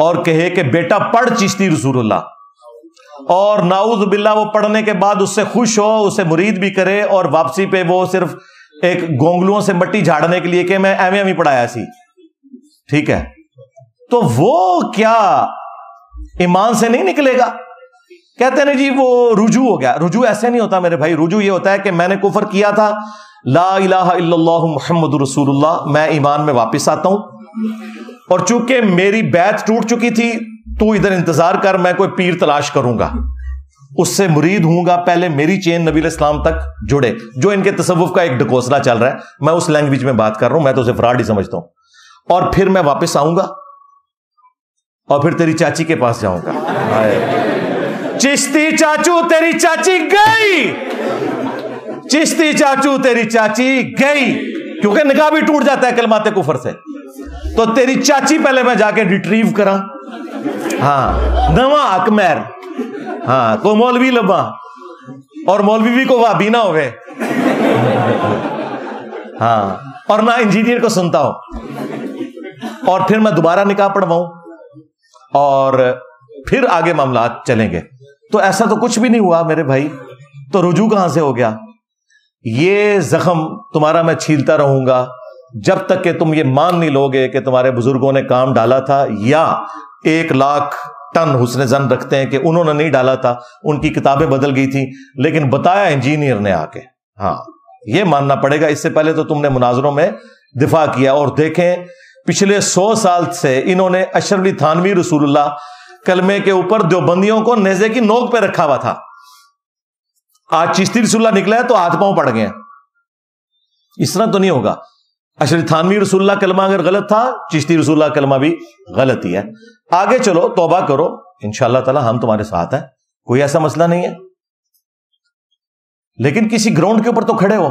اور کہے کہ بیٹا پڑھ چشتی رسول اللہ، اور نعوذ باللہ وہ پڑھنے کے بعد اس سے خوش ہو، اسے مرید بھی کرے، اور واپسی پہ وہ صرف ایک گونگلوں سے مٹی جھاڑنے کے لیے کہ میں ایویں ایویں پڑھایا سی، ٹھیک ہے، تو وہ کیا ایمان سے نہیں نکلے گا؟ کہتے ہیں جی وہ رجوع ہو گیا. رجوع ایسے نہیں ہوتا میرے بھائی. رجوع یہ ہوتا ہے کہ میں نے کفر کیا تھا، لا الہ الا اللہ محمد رسول اللہ، میں ایمان میں واپس آتا ہوں، اور چونکہ میری بیعت ٹوٹ چکی تھی تو ادھر انتظار کر، میں کوئی پیر تلاش کروں گا، اس سے مرید ہوں گا، پہلے میری چین نبی علیہ السلام تک جڑے، جو ان کے تصوف کا ایک ڈکوسلا چل رہا ہے، میں اس لینگویج میں بات کر رہا ہوں، میں تو اسے فراڈ ہی سمجھتا ہوں، اور پھر میں واپس آؤں گا اور پھر تیری چاچی کے پاس جاؤں گا. چشتی چاچو تیری چاچی گئی، چشتی چاچو تیری چاچی گئی، کیونکہ نکاح بھی ٹوٹ جاتا ہے کلمات کفر سے، تو تیری چاچی پہلے میں جا کے ریٹریو کرا، ہاں نواں اکمیر، ہاں کو مولوی لبا، اور مولوی بھی کو وابی نہ ہوئے، ہاں، اور نہ انجینئر کو سنتا ہو، اور پھر میں دوبارہ نکاح پڑھواؤں، اور پھر آگے معاملات چلیں گے. تو ایسا تو کچھ بھی نہیں ہوا میرے بھائی، تو رجوع کہاں سے ہو گیا؟ یہ زخم تمہارا میں چھیلتا رہوں گا جب تک کہ تم یہ مان نہیں لوگے کہ تمہارے بزرگوں نے کام ڈالا تھا، یا 1,00,000 ٹن حسن زن رکھتے ہیں کہ انہوں نے نہیں ڈالا تھا، ان کی کتابیں بدل گئی تھی لیکن بتایا انجینئر نے آ کے. ہاں یہ ماننا پڑے گا. اس سے پہلے تو تم نے مناظروں میں دفاع کیا، اور دیکھیں پچھلے 100 سال سے انہوں نے اشرف علی تھانوی رسول اللہ کلمے کے اوپر دیوبندیوں کو نیزے کی نوک پہ رکھا ہوا تھا. آج چشتی رسول اللہ نکلا ہے تو ہاتھ پاؤں پڑ گئے ہیں. اس طرح تو نہیں ہوگا. اشرف علی تھانوی رسول اللہ کلمہ اگر غلط تھا، چشتی رسول اللہ کلمہ بھی غلط ہی ہے. آگے چلو، توبہ کرو، انشاءاللہ تعالی ہم تمہارے ساتھ ہیں، کوئی ایسا مسئلہ نہیں ہے، لیکن کسی گراؤنڈ کے اوپر تو کھڑے ہو.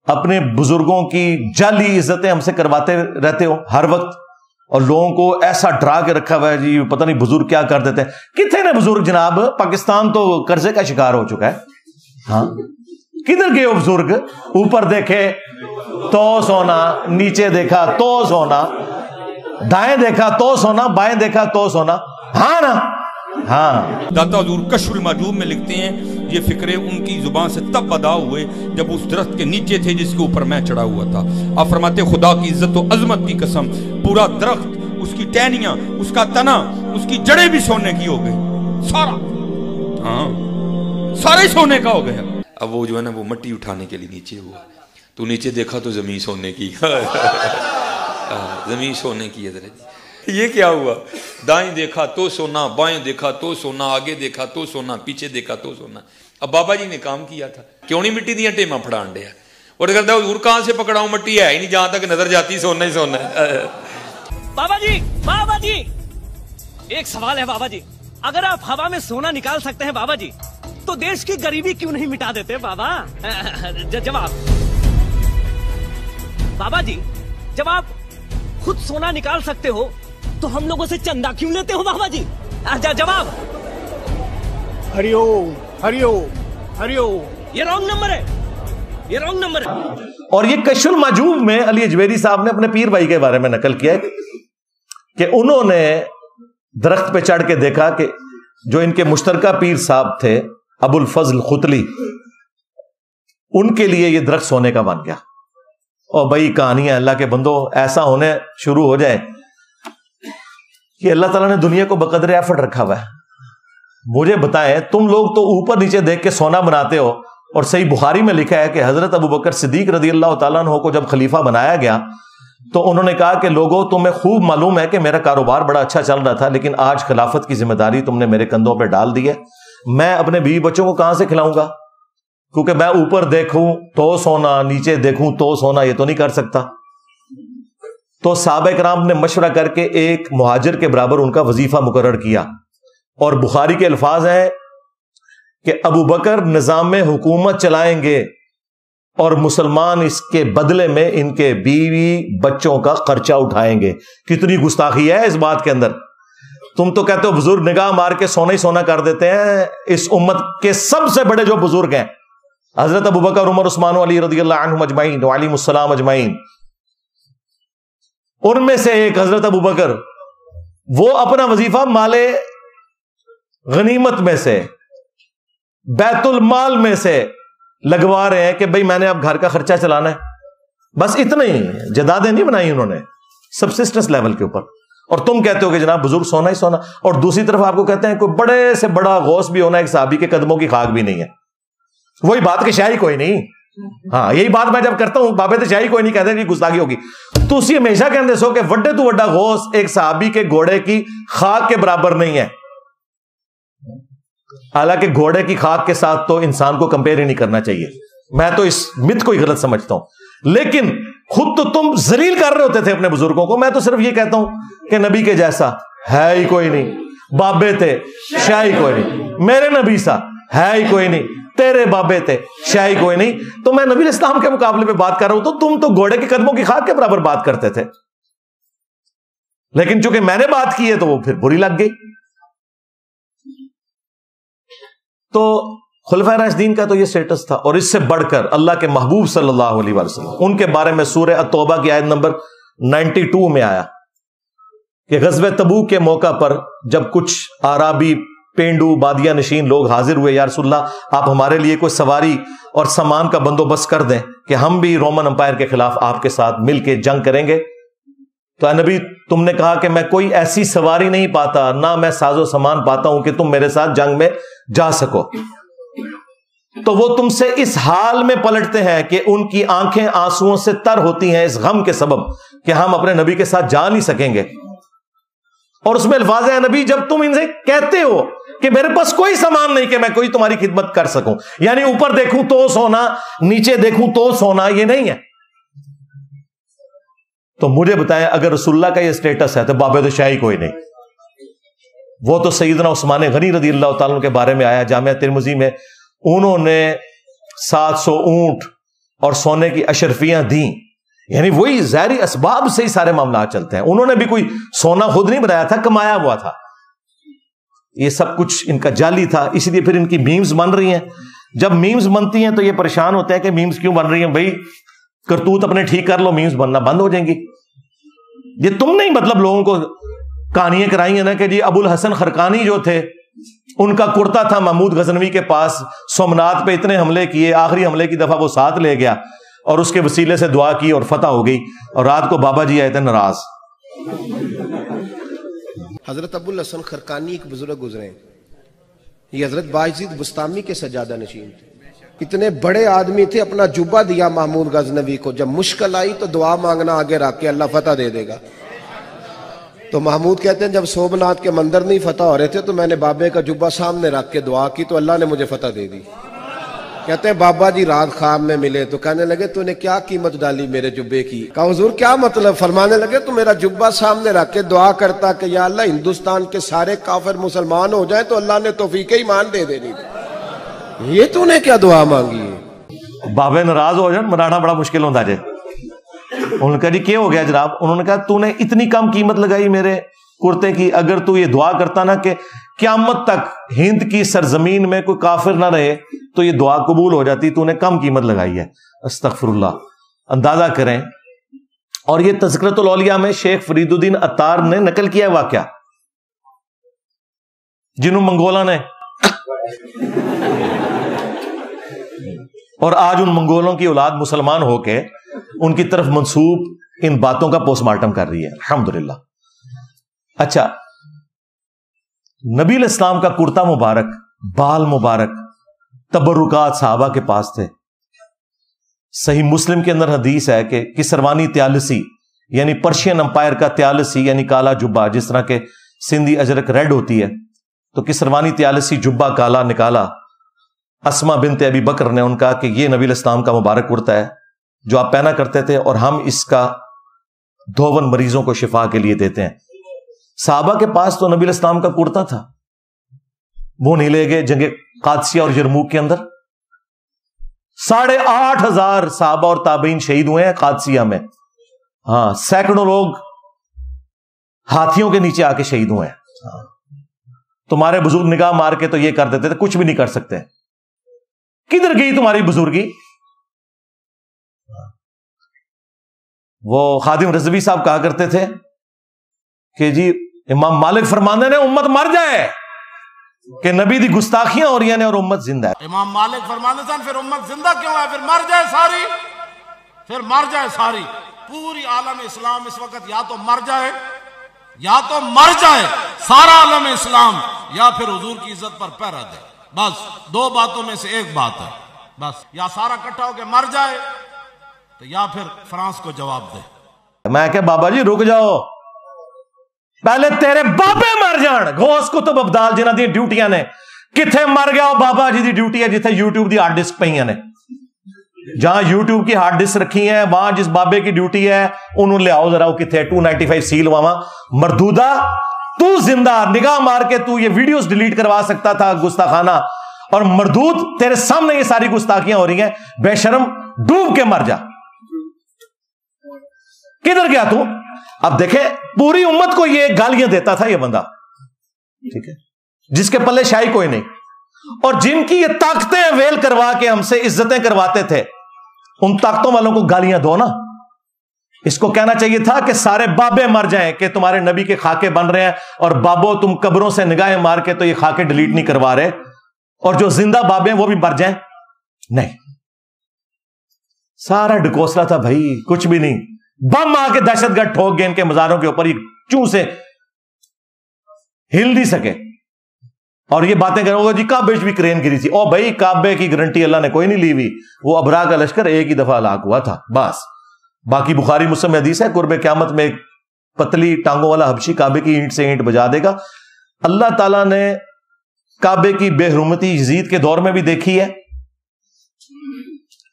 اپنے بزرگوں کی جعلی عزتیں ہم سے کرواتے رہتے ہو ہر وقت، اور لوگوں کو ایسا ڈرا کے رکھا ہوا ہے جی پتہ نہیں بزرگ کیا کر دیتے ہیں. کتنے نے بزرگ جناب؟ پاکستان تو قرضے کا شکار ہو چکا ہے. ہاں کدھر گئے ہو بزرگ؟ اوپر دیکھے تو سونا، نیچے دیکھا تو سونا، دائیں دیکھا تو سونا، بائیں دیکھا تو سونا. ہاں نا؟ ہاں. داتا حضور کشف المحجوب میں لکھتے ہیں یہ فکرے ان کی زبان سے تب ادا ہوئے جب اس درخت کے نیچے تھے جس کے اوپر میں چڑھا ہوا تھا. آپ فرماتے خدا کی عزت و عظمت کی قسم، پورا درخت، اس کی ٹہنیاں، اس کا تنا، اس کی جڑیں بھی سونے کی ہو گئی، سارا، ہاں سارے سونے کا ہو گیا. اب وہ جو ہے نا وہ مٹی اٹھانے کے لیے نیچے ہوا، تو نیچے دیکھا تو زمین سونے کی، زمین سونے کی ہے. یہ کیا ہوا؟ دائیں دیکھا تو سونا، بائیں دیکھا تو سونا، آگے دیکھا تو سونا، پیچھے دیکھا تو سونا. اب بابا جی نے کام کیا تھا، کیوں نہیں مٹی دیا ٹیما پھڑان دیا، اور کرتا ہے حضور کہاں سے پکڑاؤں، مٹی ہے ہی نہیں، جہاں تک نظر جاتی سونا ہی سونا ہے. بابا جی ایک سوال ہے بابا جی، اگر آپ ہوا میں سونا نکال سکتے ہیں بابا جی تو دیش کی غریبی کیوں نہیں مٹا دیتے بابا؟ جواب بابا جی، جب آپ خود سونا نکال سکتے ہو تو ہم لوگوں سے چندہ کیوں لیتے ہو بابا جی؟ جواب ہری اوم ہری اوم ہری اوم. یہ رانگ نمبر ہے، یہ رانگ نمبر ہے. اور یہ کشف المحجوب میں علی اجویری صاحب نے اپنے پیر بھائی کے بارے میں نقل کیا ہے کہ انہوں نے درخت پہ چڑھ کے دیکھا کہ جو ان کے مشترکہ پیر صاحب تھے ابو الفضل ختلی، ان کے لیے یہ درخت سونے کا بن گیا. اور بھائی کہانیاں اللہ کے بندوں ایسا ہونے شروع ہو جائے کہ اللہ تعالیٰ نے دنیا کو بقدر ایفرٹ رکھا ہوا ہے. مجھے بتائیں، تم لوگ تو اوپر نیچے دیکھ کے سونا بناتے ہو، اور صحیح بخاری میں لکھا ہے کہ حضرت ابو بکر صدیق رضی اللہ تعالیٰ عنہ کو جب خلیفہ بنایا گیا تو انہوں نے کہا کہ لوگوں تمہیں خوب معلوم ہے کہ میرا کاروبار بڑا اچھا چل رہا تھا، لیکن آج خلافت کی ذمہ داری تم نے میرے کندھوں پہ ڈال دی ہے، میں اپنے بیوی بچوں کو کہاں سے کھلاؤں گا؟ کیونکہ میں اوپر دیکھوں تو سونا، نیچے دیکھوں تو سونا، یہ تو نہیں کر سکتا. تو صحابہ کرام نے مشورہ کر کے ایک مہاجر کے برابر ان کا وظیفہ مقرر کیا. اور بخاری کے الفاظ ہیں کہ ابو بکر نظام حکومت چلائیں گے اور مسلمان اس کے بدلے میں ان کے بیوی بچوں کا خرچہ اٹھائیں گے. کتنی گستاخی ہے اس بات کے اندر. تم تو کہتے ہو بزرگ نگاہ مار کے سونا ہی سونا کر دیتے ہیں. اس امت کے سب سے بڑے جو بزرگ ہیں حضرت ابو بکر، عمر، عثمان، علی رضی اللہ عنہم اجمعین وعلیہم السلام اجمعین، ان میں سے ایک حضرت ابو بکر وہ اپنا وظیفہ مال غنیمت میں سے، بیت المال میں سے لگوا رہے ہیں کہ بھئی میں نے اب گھر کا خرچہ چلانا ہے، بس اتنا ہی. جدادیں نہیں بنائی انہوں نے سبسسٹنس لیول کے اوپر. اور تم کہتے ہو کہ جناب بزرگ سونا ہی سونا، اور دوسری طرف آپ کو کہتے ہیں کوئی بڑے سے بڑا غوث بھی ہونا ایک صحابی کے قدموں کی خاک بھی نہیں ہے. وہی بات کہ شاہی کوئی نہیں. ہاں یہی بات میں جب کرتا ہوں بابے تو شاہی کوئی نہیں کہتے کہ گستاخی ہوگی. تو اسی ہمیشہ کہتے سو کہ وڈے تو وڈا غوث ایک صحابی کے گھوڑے کی خاک کے برابر نہیں ہے. حالانکہ گھوڑے کی خاک کے ساتھ تو انسان کو کمپیئر ہی نہیں کرنا چاہیے. میں تو اس مت کو ہی غلط سمجھتا ہوں. لیکن خود تو تم ذلیل کر رہے ہوتے تھے اپنے بزرگوں کو. میں تو صرف یہ کہتا ہوں کہ نبی کے جیسا ہے ہی کوئی نہیں. بابے تھے شاہی کوئی نہیں. میرے نبی سا ہے ہی کوئی نہیں. تیرے بابے تھے شاہی کوئی نہیں. تو میں نبی اسلام کے مقابلے پہ بات کر رہا ہوں تو تم تو گھوڑے کے قدموں کی خاک کے برابر بات کرتے تھے. لیکن چونکہ میں نے بات کی ہے تو وہ پھر بری لگ گئی. تو خلفائے راشدین کا تو یہ سٹیٹس تھا. اور اس سے بڑھ کر اللہ کے محبوب صلی اللہ علیہ وسلم ان کے بارے میں سورہ التوبہ کی آیت نمبر 92 میں آیا کہ غزوہ تبوک کے موقع پر جب کچھ اعرابی پینڈو بادیہ نشین لوگ حاضر ہوئے، یا رسول اللہ آپ ہمارے لیے کوئی سواری اور سامان کا بندوبست کر دیں کہ ہم بھی رومن امپائر کے خلاف آپ کے ساتھ مل کے جنگ کریں گے. تو اے نبی تم نے کہا کہ میں کوئی ایسی سواری نہیں پاتا، نہ میں ساز و سامان پاتا ہوں کہ تم میرے ساتھ جنگ میں جا سکو. تو وہ تم سے اس حال میں پلٹتے ہیں کہ ان کی آنکھیں آنسوؤں سے تر ہوتی ہیں اس غم کے سبب کہ ہم اپنے نبی کے ساتھ جا نہیں سکیں گے. اور اس میں الفاظ ہے نبی جب تم ان سے کہتے ہو کہ میرے پاس کوئی سامان نہیں کہ میں کوئی تمہاری خدمت کر سکوں، یعنی اوپر دیکھوں تو سونا نیچے دیکھوں تو سونا، یہ نہیں ہے. تو مجھے بتائیں اگر رسول اللہ کا یہ سٹیٹس ہے تو بابے تو شاہی کوئی نہیں. وہ تو سیدنا عثمان غنی رضی اللہ تعالیٰ کے بارے میں آیا جامعہ ترمذی میں، انہوں نے 700 اونٹ اور سونے کی اشرفیاں دیں. یعنی وہی ظاہری اسباب سے ہی سارے معاملات چلتے ہیں. انہوں نے بھی کوئی سونا خود نہیں بنایا تھا، کمایا ہوا تھا. یہ سب کچھ ان کا جعلی تھا. اس لیے پھر ان کی میمز بن رہی ہیں. جب میمز بنتی ہیں تو یہ پریشان ہوتے ہیں کہ میمز کیوں بن رہی ہیں. بھائی کرتوت اپنے ٹھیک کر لو، میمز بننا بند ہو جائیں گی. یہ تم نہیں مطلب لوگوں کو کہانیاں کرائی ہیں نا کہ جی ابو الحسن خرقانی جو تھے ان کا کرتا تھا محمود غزنوی کے پاس، سومنات پہ اتنے حملے کیے، آخری حملے کی دفعہ وہ ساتھ لے گیا اور اس کے وسیلے سے دعا کی اور فتح ہو گئی. اور رات کو بابا جی آئے تھے ناراض. حضرت ابو الحسن خرقانی ایک بزرگ گزرے، یہ حضرت باعزید بستامی کے سجادہ نشین تھے. اتنے بڑے آدمی تھے، اپنا جبہ دیا محمود غزنوی کو. جب مشکل آئی تو دعا مانگنا آگے رکھ کے، اللہ فتح دے دے گا. تو محمود کہتے ہیں جب سومنات کے مندر نہیں فتح ہو رہے تھے تو میں نے بابے کا جبہ سامنے رکھ کے دعا کی تو اللہ نے مجھے فتح دے دی. کہتے ہیں بابا جی رات خواب میں ملے تو کہنے لگے تو نے کیا قیمت ڈالی میرے جبے کی؟ کہا حضور کیا مطلب؟ فرمانے لگے تو میرا جبہ سامنے رکھ کے دعا کرتا کہ یا اللہ ہندوستان کے سارے کافر مسلمان ہو جائیں تو اللہ نے توفیق ایمان دے دینی. یہ تو نے کیا دعا مانگی ہے؟ بابے ناراض ہو جائیں منانا بڑا مشکل ہوتا ہے. انہوں نے کہا جی کیا ہو گیا جناب؟ انہوں نے کہا تو نے اتنی کم قیمت لگائی میرے کرتے کی، اگر تو یہ دعا کرتا نا کہ قیامت تک ہند کی سرزمین میں کوئی کافر نہ رہے تو یہ دعا قبول ہو جاتی. تو نے کم قیمت لگائی ہے. استغفر اللہ. اندازہ کریں. اور یہ تذکرۃ الاولیاء میں شیخ فرید الدین عطار نے نقل کیا واقعہ، جنہوں منگولا نے، اور آج ان منگولوں کی اولاد مسلمان ہو کے ان کی طرف منسوب ان باتوں کا پوسٹ مارٹم کر رہی ہے. الحمدللہ. اچھا، نبی الاسلام کا کرتا مبارک، بال مبارک، تبرکات صحابہ کے پاس تھے. صحیح مسلم کے اندر حدیث ہے کہ کسروانی تیالسی یعنی پرشین امپائر کا تیالسی یعنی کالا جبہ، جس طرح کے سندھی اجرک ریڈ ہوتی ہے تو کسروانی تیالسی جبہ کالا نکالا. اسما بنت ابی بکر نے ان کا کہ یہ نبی الاسلام کا مبارک کرتا ہے جو آپ پہنا کرتے تھے اور ہم اس کا دھون مریضوں کو شفا کے لیے دیتے ہیں. صحابہ کے پاس تو نبی الاسلام کا کرتا تھا، وہ نہیں لے گئے جنگ قادسیہ اور یرموک کے اندر. 8,500 صحابہ اور تابعین شہید ہوئے ہیں قادسیہ میں. ہاں، سینکڑوں لوگ ہاتھیوں کے نیچے آ کے شہید ہوئے ہیں. تمہارے بزرگ نگاہ مار کے تو یہ کر دیتے تھے، کچھ بھی نہیں کر سکتے. کدھر گئی تمہاری بزرگی؟ وہ خادم رضوی صاحب کہا کرتے تھے کہ جی امام مالک فرماندے نے امت مر جائے کہ نبی دی گستاخیاں ہو رہی ہیں اور امت زندہ ہے. امام مالک فرماندے سن پھر امت زندہ کیوں ہے؟ پھر مر جائے ساری، پھر مر جائے ساری. پوری عالم اسلام اس وقت یا تو مر جائے، یا تو مر جائے سارا عالم اسلام، یا پھر حضور کی عزت پر پہرا دے. بس دو باتوں میں سے ایک بات ہے. بس یا سارا اکٹھا ہو کے مر جائے تو یا پھر فرانس کو جواب دے. میں کہ بابا جی رک جاؤ، پہلے تیرے بابے مر جان. غوث کتب ابدال جنہ دی ڈیوٹیاں نے کتھے مر گیا وہ بابا جی دی ڈیوٹی ہے جتھے یوٹیوب دی ہارڈ ڈسک پہ نے. جہاں یوٹیوب کی ہارڈ ڈسک رکھی ہیں وہاں جس بابے کی ڈیوٹی ہے انہوں لے آؤ ذرا. وہ کتھے 295 سیل وہاں مردودہ. تو زندہ نگاہ مار کے تو یہ ویڈیوز ڈیلیٹ کروا سکتا تھا گستاخانہ، اور مردود تیرے سامنے یہ ساری گستاخیاں ہو رہی ہیں. بے شرم ڈوب کے مر جا. کدھر گیا تو؟ اب دیکھیں پوری امت کو یہ گالیاں دیتا تھا یہ بندہ، ٹھیک ہے، جس کے پلے شاہی کوئی نہیں، اور جن کی یہ طاقتیں ویل کروا کے ہم سے عزتیں کرواتے تھے ان طاقتوں والوں کو گالیاں دو نا. اس کو کہنا چاہیے تھا کہ سارے بابے مر جائیں کہ تمہارے نبی کے خاکے بن رہے ہیں اور بابو تم قبروں سے نگاہیں مار کے تو یہ خاکے ڈیلیٹ نہیں کروا رہے، اور جو زندہ بابے ہیں وہ بھی مر جائیں. نہیں، سارا ڈکوسلا تھا بھائی، کچھ بھی نہیں. بم آ کے دہشت گرد ٹھوک گئے ان کے مزاروں کے اوپر، یہ چوں سے ہل نہیں سکے. اور یہ باتیں کر رہے جی کعبے بھی کرین گری تھی. او بھائی کعبے کی گارنٹی اللہ نے کوئی نہیں لی ہوئی. وہ ابرا کا لشکر ایک ہی دفعہ ہلاک ہوا تھا بس. باقی بخاری مسلم میں حدیث ہے قرب قیامت میں ایک پتلی ٹانگوں والا حبشی کعبے کی اینٹ سے اینٹ بجا دے گا. اللہ تعالیٰ نے کعبے کی بے حرمتی یزید کے دور میں بھی دیکھی ہے،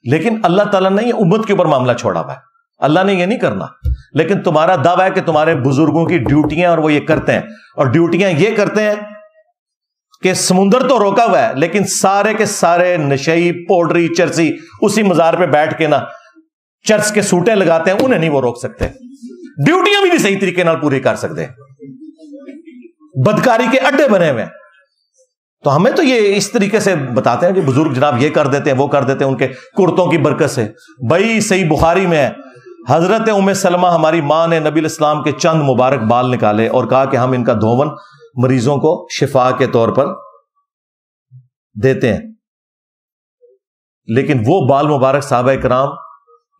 لیکن اللہ تعالیٰ نے یہ امت کے اوپر معاملہ چھوڑا ہوا ہے. اللہ نے یہ نہیں کرنا. لیکن تمہارا دعویٰ ہے کہ تمہارے بزرگوں کی ڈیوٹیاں اور وہ یہ کرتے ہیں، اور ڈیوٹیاں یہ کرتے ہیں کہ سمندر تو روکا ہوا ہے لیکن سارے کے سارے نشئی پوڈری چرسی اسی مزار پہ بیٹھ کے نا چرس کے سوٹیں لگاتے ہیں، انہیں نہیں وہ روک سکتے. ڈیوٹیاں بھی نہیں صحیح طریقے نال پوری کر سکتے. بدکاری کے اڈے بنے ہوئے ہیں. تو ہمیں تو یہ اس طریقے سے بتاتے ہیں کہ بزرگ جناب یہ کر دیتے ہیں وہ کر دیتے ہیں ان کے کرتوں کی برکت سے. بھائی صحیح بخاری میں ہے حضرت ام سلمہ ہماری ماں نے نبی الاسلام کے چند مبارک بال نکالے اور کہا کہ ہم ان کا دھون مریضوں کو شفا کے طور پر دیتے ہیں. لیکن وہ بال مبارک صحابہ کرام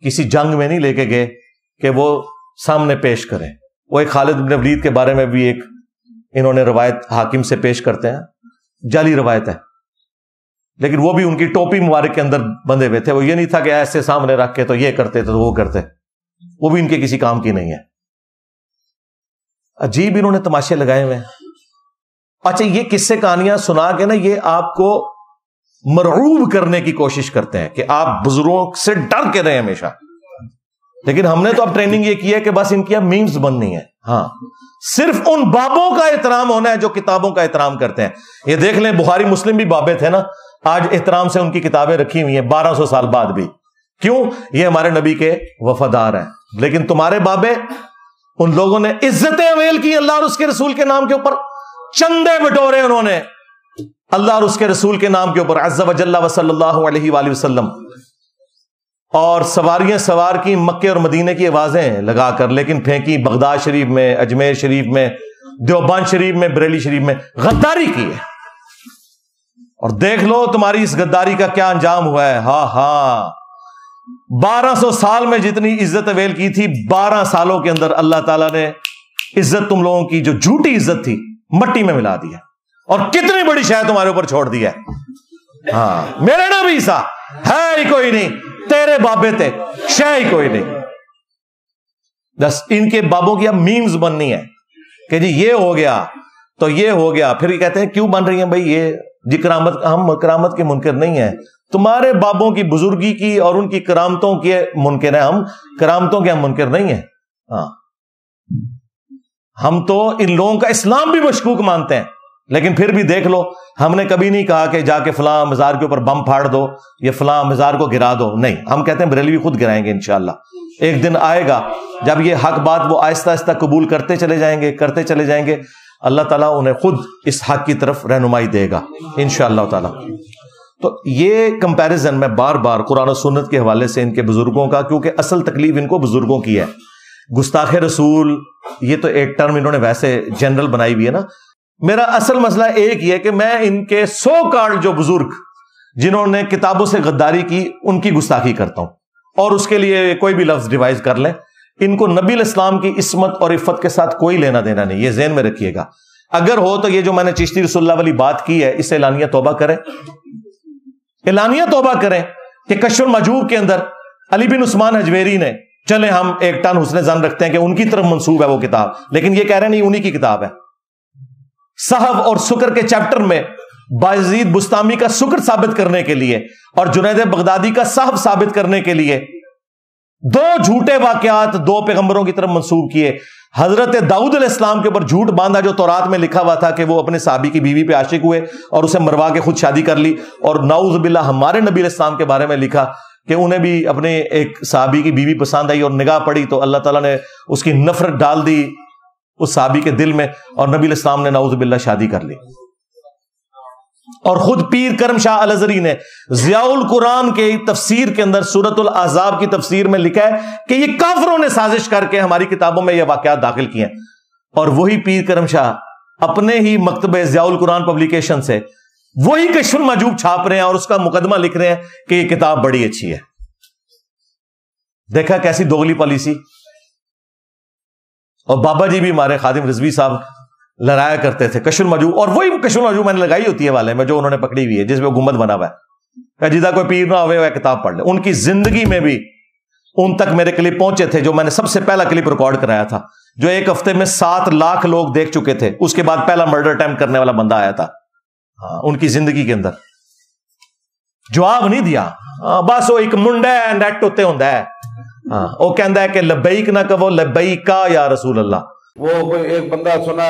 کسی جنگ میں نہیں لے کے گئے کہ وہ سامنے پیش کریں. وہ ایک خالد بن ولید کے بارے میں بھی ایک انہوں نے روایت حاکم سے پیش کرتے ہیں، جعلی روایت ہے، لیکن وہ بھی ان کی ٹوپی مبارک کے اندر بندھے ہوئے تھے. وہ یہ نہیں تھا کہ ایسے سامنے رکھ کے تو یہ کرتے تو وہ کرتے، وہ بھی ان کے کسی کام کی نہیں ہے. عجیب انہوں نے تماشے لگائے ہوئے ہیں. اچھا یہ قصے کہانیاں سنا کے نا یہ آپ کو مرعوب کرنے کی کوشش کرتے ہیں کہ آپ بزرگوں سے ڈر کے رہیں ہمیشہ. لیکن ہم نے تو اب ٹریننگ یہ کی ہے کہ بس ان کی اب میمز بننی ہے. ہاں صرف ان بابوں کا احترام ہونا ہے جو کتابوں کا احترام کرتے ہیں. یہ دیکھ لیں بخاری مسلم بھی بابے تھے نا، آج احترام سے ان کی کتابیں رکھی ہوئی ہیں 1200 سال بعد بھی. کیوں؟ یہ ہمارے نبی کے وفادار ہیں. لیکن تمہارے بابے، ان لوگوں نے عزتیں اویل کی اللہ اور اس کے رسول کے نام کے اوپر، چندے بٹورے انہوں نے اللہ اور اس کے رسول کے نام کے اوپر عز و جل و صلی اللہ علیہ وآلہ وسلم، اور سواریاں سوار کی مکے اور مدینے کی آوازیں لگا کر، لیکن پھینکی بغداد شریف میں، اجمیر شریف میں، دیوبند شریف میں، بریلی شریف میں. غداری کی ہے. اور دیکھ لو تمہاری اس غداری کا کیا انجام ہوا ہے. ہاں ہاں 1200 سال میں جتنی عزت اویل کی تھی 12 سالوں کے اندر اللہ تعالیٰ نے عزت تم لوگوں کی جو جھوٹی عزت تھی مٹی میں ملا دی ہے، اور کتنی بڑی شے تمہارے اوپر چھوڑ دی ہے. ہاں میرے نبی سا ہے ہی کوئی نہیں، تیرے بابے تھے شے ہی کوئی نہیں. بس ان کے بابوں کی اب میمز بننی ہے کہ جی یہ ہو گیا تو یہ ہو گیا. پھر یہ کہتے ہیں کیوں بن رہی ہیں بھائی یہ جی کرامت، ہم کرامت کے منکر نہیں ہیں، تمہارے بابوں کی بزرگی کی اور ان کی کرامتوں کے منکر ہیں، ہم کرامتوں کے ہم منکر نہیں ہیں. ہاں ہم تو ان لوگوں کا اسلام بھی مشکوک مانتے ہیں، لیکن پھر بھی دیکھ لو ہم نے کبھی نہیں کہا کہ جا کے فلاں مزار کے اوپر بم پھاڑ دو یا فلاں مزار کو گرا دو. نہیں، ہم کہتے ہیں بریلوی خود گرائیں گے انشاءاللہ. ایک دن آئے گا جب یہ حق بات وہ آہستہ آہستہ قبول کرتے چلے جائیں گے اللہ تعالیٰ انہیں خود اس حق کی طرف رہنمائی دے گا انشاءاللہ تعالیٰ. تو یہ کمپیریزن میں بار بار قرآن و سنت کے حوالے سے ان کے بزرگوں کا، کیونکہ اصل تکلیف ان کو بزرگوں کی ہے گستاخ رسول یہ تو ایک ٹرم انہوں نے ویسے جنرل بنائی ہوئی ہے نا. میرا اصل مسئلہ ایک یہ کہ میں ان کے سو کارڈ جو بزرگ جنہوں نے کتابوں سے غداری کی ان کی گستاخی کرتا ہوں, اور اس کے لیے کوئی بھی لفظ ریوائز کر لیں. ان کو نبی الاسلام کی عصمت اور عفت کے ساتھ کوئی لینا دینا نہیں, یہ ذہن میں رکھیے گا. اگر ہو تو یہ جو میں نے چشتی رسول اللہ والی بات کی ہے اس سے اعلانیہ توبہ کریں, اعلانیہ توبہ کریں کہ کشف المحجوب کے اندر علی بن عثمان حجویری نے, چلے ہم ایک ٹن حسن ظن رکھتے ہیں کہ ان کی طرف منسوب ہے وہ کتاب, لیکن یہ کہہ رہے ہیں نہیں انہی کی کتاب ہے. صحف اور سکر کے چیپٹر میں بایزید بستامی کا سکر ثابت کرنے کے لیے اور جنید بغدادی کا صحف ثابت کرنے کے لیے دو جھوٹے واقعات دو پیغمبروں کی طرف منسوب کیے. حضرت داؤد علیہ السلام کے اوپر جھوٹ باندھا جو تورات میں لکھا ہوا تھا کہ وہ اپنے صحابی کی بیوی پہ عاشق ہوئے اور اسے مروا کے خود شادی کر لی, اور نعوذ باللہ ہمارے نبی علیہ السلام کے بارے میں لکھا کہ انہیں بھی اپنے ایک صحابی کی بیوی پسند آئی اور نگاہ پڑی تو اللہ تعالیٰ نے اس کی نفرت ڈال دی اس صحابی کے دل میں, اور نبی علیہ السلام نے نعوذ باللہ شادی کر لی. اور خود پیر کرم شاہ الازہری نے ضیاء القرآن کے تفسیر کے اندر سورۃ الاحزاب کی تفسیر میں لکھا ہے کہ یہ کافروں نے سازش کر کے ہماری کتابوں میں یہ واقعات داخل کیے ہیں. اور وہی پیر کرم شاہ اپنے ہی مکتبہ ضیاء القرآن پبلیکیشن سے وہی کشف المحجوب چھاپ رہے ہیں اور اس کا مقدمہ لکھ رہے ہیں کہ یہ کتاب بڑی اچھی ہے. دیکھا کیسی دوغلی پالیسی. اور بابا جی بھی ہمارے خادم رضوی صاحب لڑایا کرتے تھے کشف المحجوب, اور وہی کشف المحجوب میں نے لگائی ہوتی ہے والے میں جو انہوں نے پکڑی ہوئی ہے جس میں گنبد بنا ہوا ہے, جدہ کوئی پیر نہ ہوئے وہ کتاب پڑھ لے. ان کی زندگی میں بھی ان تک میرے کلپ پہنچے تھے جو میں نے سب سے پہلا کلپ ریکارڈ کرایا تھا, جو ایک ہفتے میں 7 لاکھ لوگ دیکھ چکے تھے. اس کے بعد پہلا مرڈر اٹیمپٹ کرنے والا بندہ آیا تھا. ان کی زندگی کے اندر جواب نہیں دیا. بس وہ ایک منڈا ہے نیٹ ہوتے ہوں ہے, وہ کہندا ہے کہ لبیک نہ کہو لبیکا یا رسول اللہ. وہ کوئی ایک بندہ سنا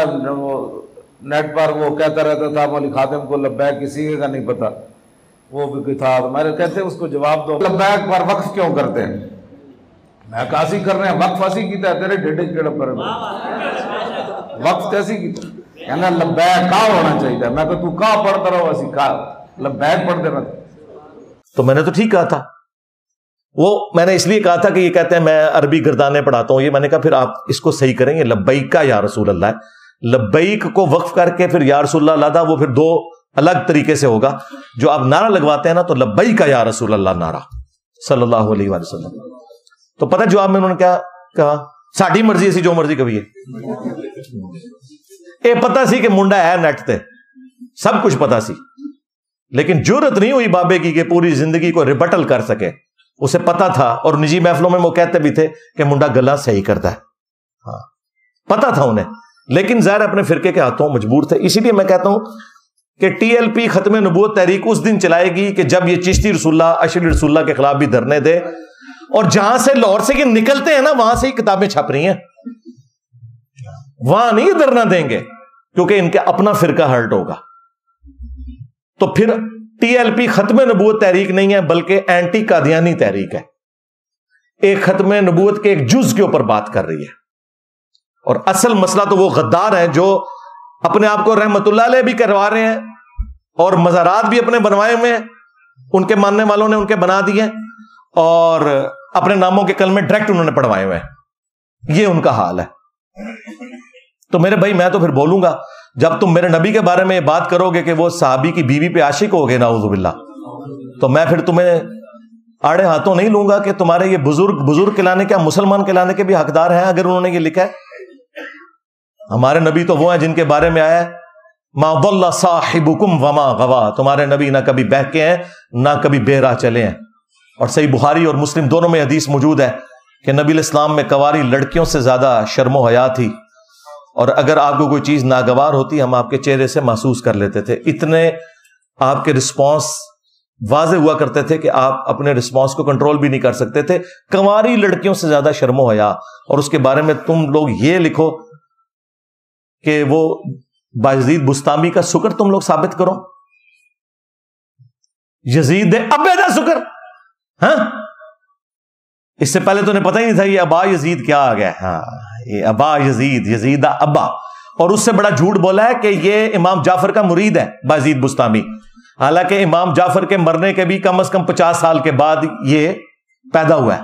نیٹ پر وہ کہتا رہتا تھا مولوی خادم کو لبیک کسی کا نہیں پتا, وہ بھی تھا ہمارے کہتے ہیں اس کو جواب دو لبیک پر وقف کیوں کرتے ہیں. میں کاسی کر رہے ہیں وقف ایسی کیتا ہے تیرے ڈیڈے کیڑا پر وقف کیسی کیتا کہنا لبیک کا ہونا چاہیے. میں کہ تو کا پڑھتا رہو ایسی کا لبیک پڑھتے رہتا. تو میں نے تو ٹھیک کہا تھا, وہ میں نے اس لیے کہا تھا کہ یہ کہتے ہیں میں عربی گردانے پڑھاتا ہوں, یہ میں نے کہا پھر آپ اس کو صحیح کریں گے لبیک کا یا رسول اللہ ہے. لبیک کو وقف کر کے پھر یا رسول اللہ لادا وہ پھر دو الگ طریقے سے ہوگا. جو آپ نعرہ لگواتے ہیں نا تو لبیک کا یا رسول اللہ نعرہ صلی اللہ علیہ وآلہ وسلم. تو پتہ جواب میں انہوں نے کیا کہا, ساڈی مرضی ایسی جو مرضی کبھی اے پتہ سی کہ منڈا ہے نیٹ تے سب کچھ پتہ سی, لیکن جرت نہیں ہوئی بابے کی کہ پوری زندگی کو ریبٹل کر سکے. اسے پتا تھا اور نجی محفلوں میں وہ کہتے بھی تھے کہ منڈا گلا صحیح کرتا ہے, پتا تھا انہیں, لیکن ظاہر اپنے فرقے کے ہاتھوں مجبور تھے. اسی لیے میں کہتا ہوں کہ ٹی ایل پی ختم نبوت تحریک اس دن چلائے گی کہ جب یہ چشتی رسول اللہ اشری رسول اللہ کے خلاف بھی دھرنے دے, اور جہاں سے لاہور سے یہ نکلتے ہیں نا وہاں سے ہی کتابیں چھپ رہی ہیں, وہاں نہیں دھرنا دیں گے کیونکہ ان کا اپنا فرقہ ہرٹ ہوگا. تو پھر ٹی ایل پی ختم نبوت تحریک نہیں ہے بلکہ اینٹی قادیانی تحریک ہے. ایک ختم نبوت کے ایک جز کے اوپر بات کر رہی ہے, اور اصل مسئلہ تو وہ غدار ہیں جو اپنے آپ کو رحمت اللہ علیہ بھی کروا رہے ہیں اور مزارات بھی اپنے بنوائے ہوئے ہیں, ان کے ماننے والوں نے ان کے بنا دیے, اور اپنے ناموں کے کلمے ڈائریکٹ انہوں نے پڑھوائے ہوئے ہیں. یہ ان کا حال ہے. تو میرے بھائی میں تو پھر بولوں گا جب تم میرے نبی کے بارے میں یہ بات کرو گے کہ وہ صحابی کی بیوی پہ عاشق ہو گئے نعوذ باللہ, تو میں پھر تمہیں آڑے ہاتھوں نہیں لوں گا کہ تمہارے یہ بزرگ کہلانے کیا مسلمان کہلانے کے بھی حقدار ہیں اگر انہوں نے یہ لکھا ہے. ہمارے نبی تو وہ ہیں جن کے بارے میں آیا ہے ما ضل صاحبکم وما غوا, تمہارے نبی نہ کبھی بہکے ہیں نہ کبھی بے راہ چلے ہیں. اور صحیح بخاری اور مسلم دونوں میں حدیث موجود ہے کہ نبی علیہ السلام میں کواری لڑکیوں سے زیادہ شرم و حیا تھی, اور اگر آپ کو کوئی چیز ناگوار ہوتی ہم آپ کے چہرے سے محسوس کر لیتے تھے. اتنے آپ کے رسپانس واضح ہوا کرتے تھے کہ آپ اپنے رسپانس کو کنٹرول بھی نہیں کر سکتے تھے. کنواری لڑکیوں سے زیادہ شرم و حیا, اور اس کے بارے میں تم لوگ یہ لکھو کہ وہ بایزید بستامی کا سکر تم لوگ ثابت کرو. یزید ابے دا سکر, ہاں اس سے پہلے تو انہیں پتہ ہی نہیں تھا یہ ابا یزید کیا آ گیا. ہاں یہ ابا یزید, یزید ابا, اور اس سے بڑا جھوٹ بولا ہے کہ یہ امام جعفر کا مرید ہے بایزید بستامی, حالانکہ امام جعفر کے مرنے کے بھی کم از کم 50 سال کے بعد یہ پیدا ہوا ہے.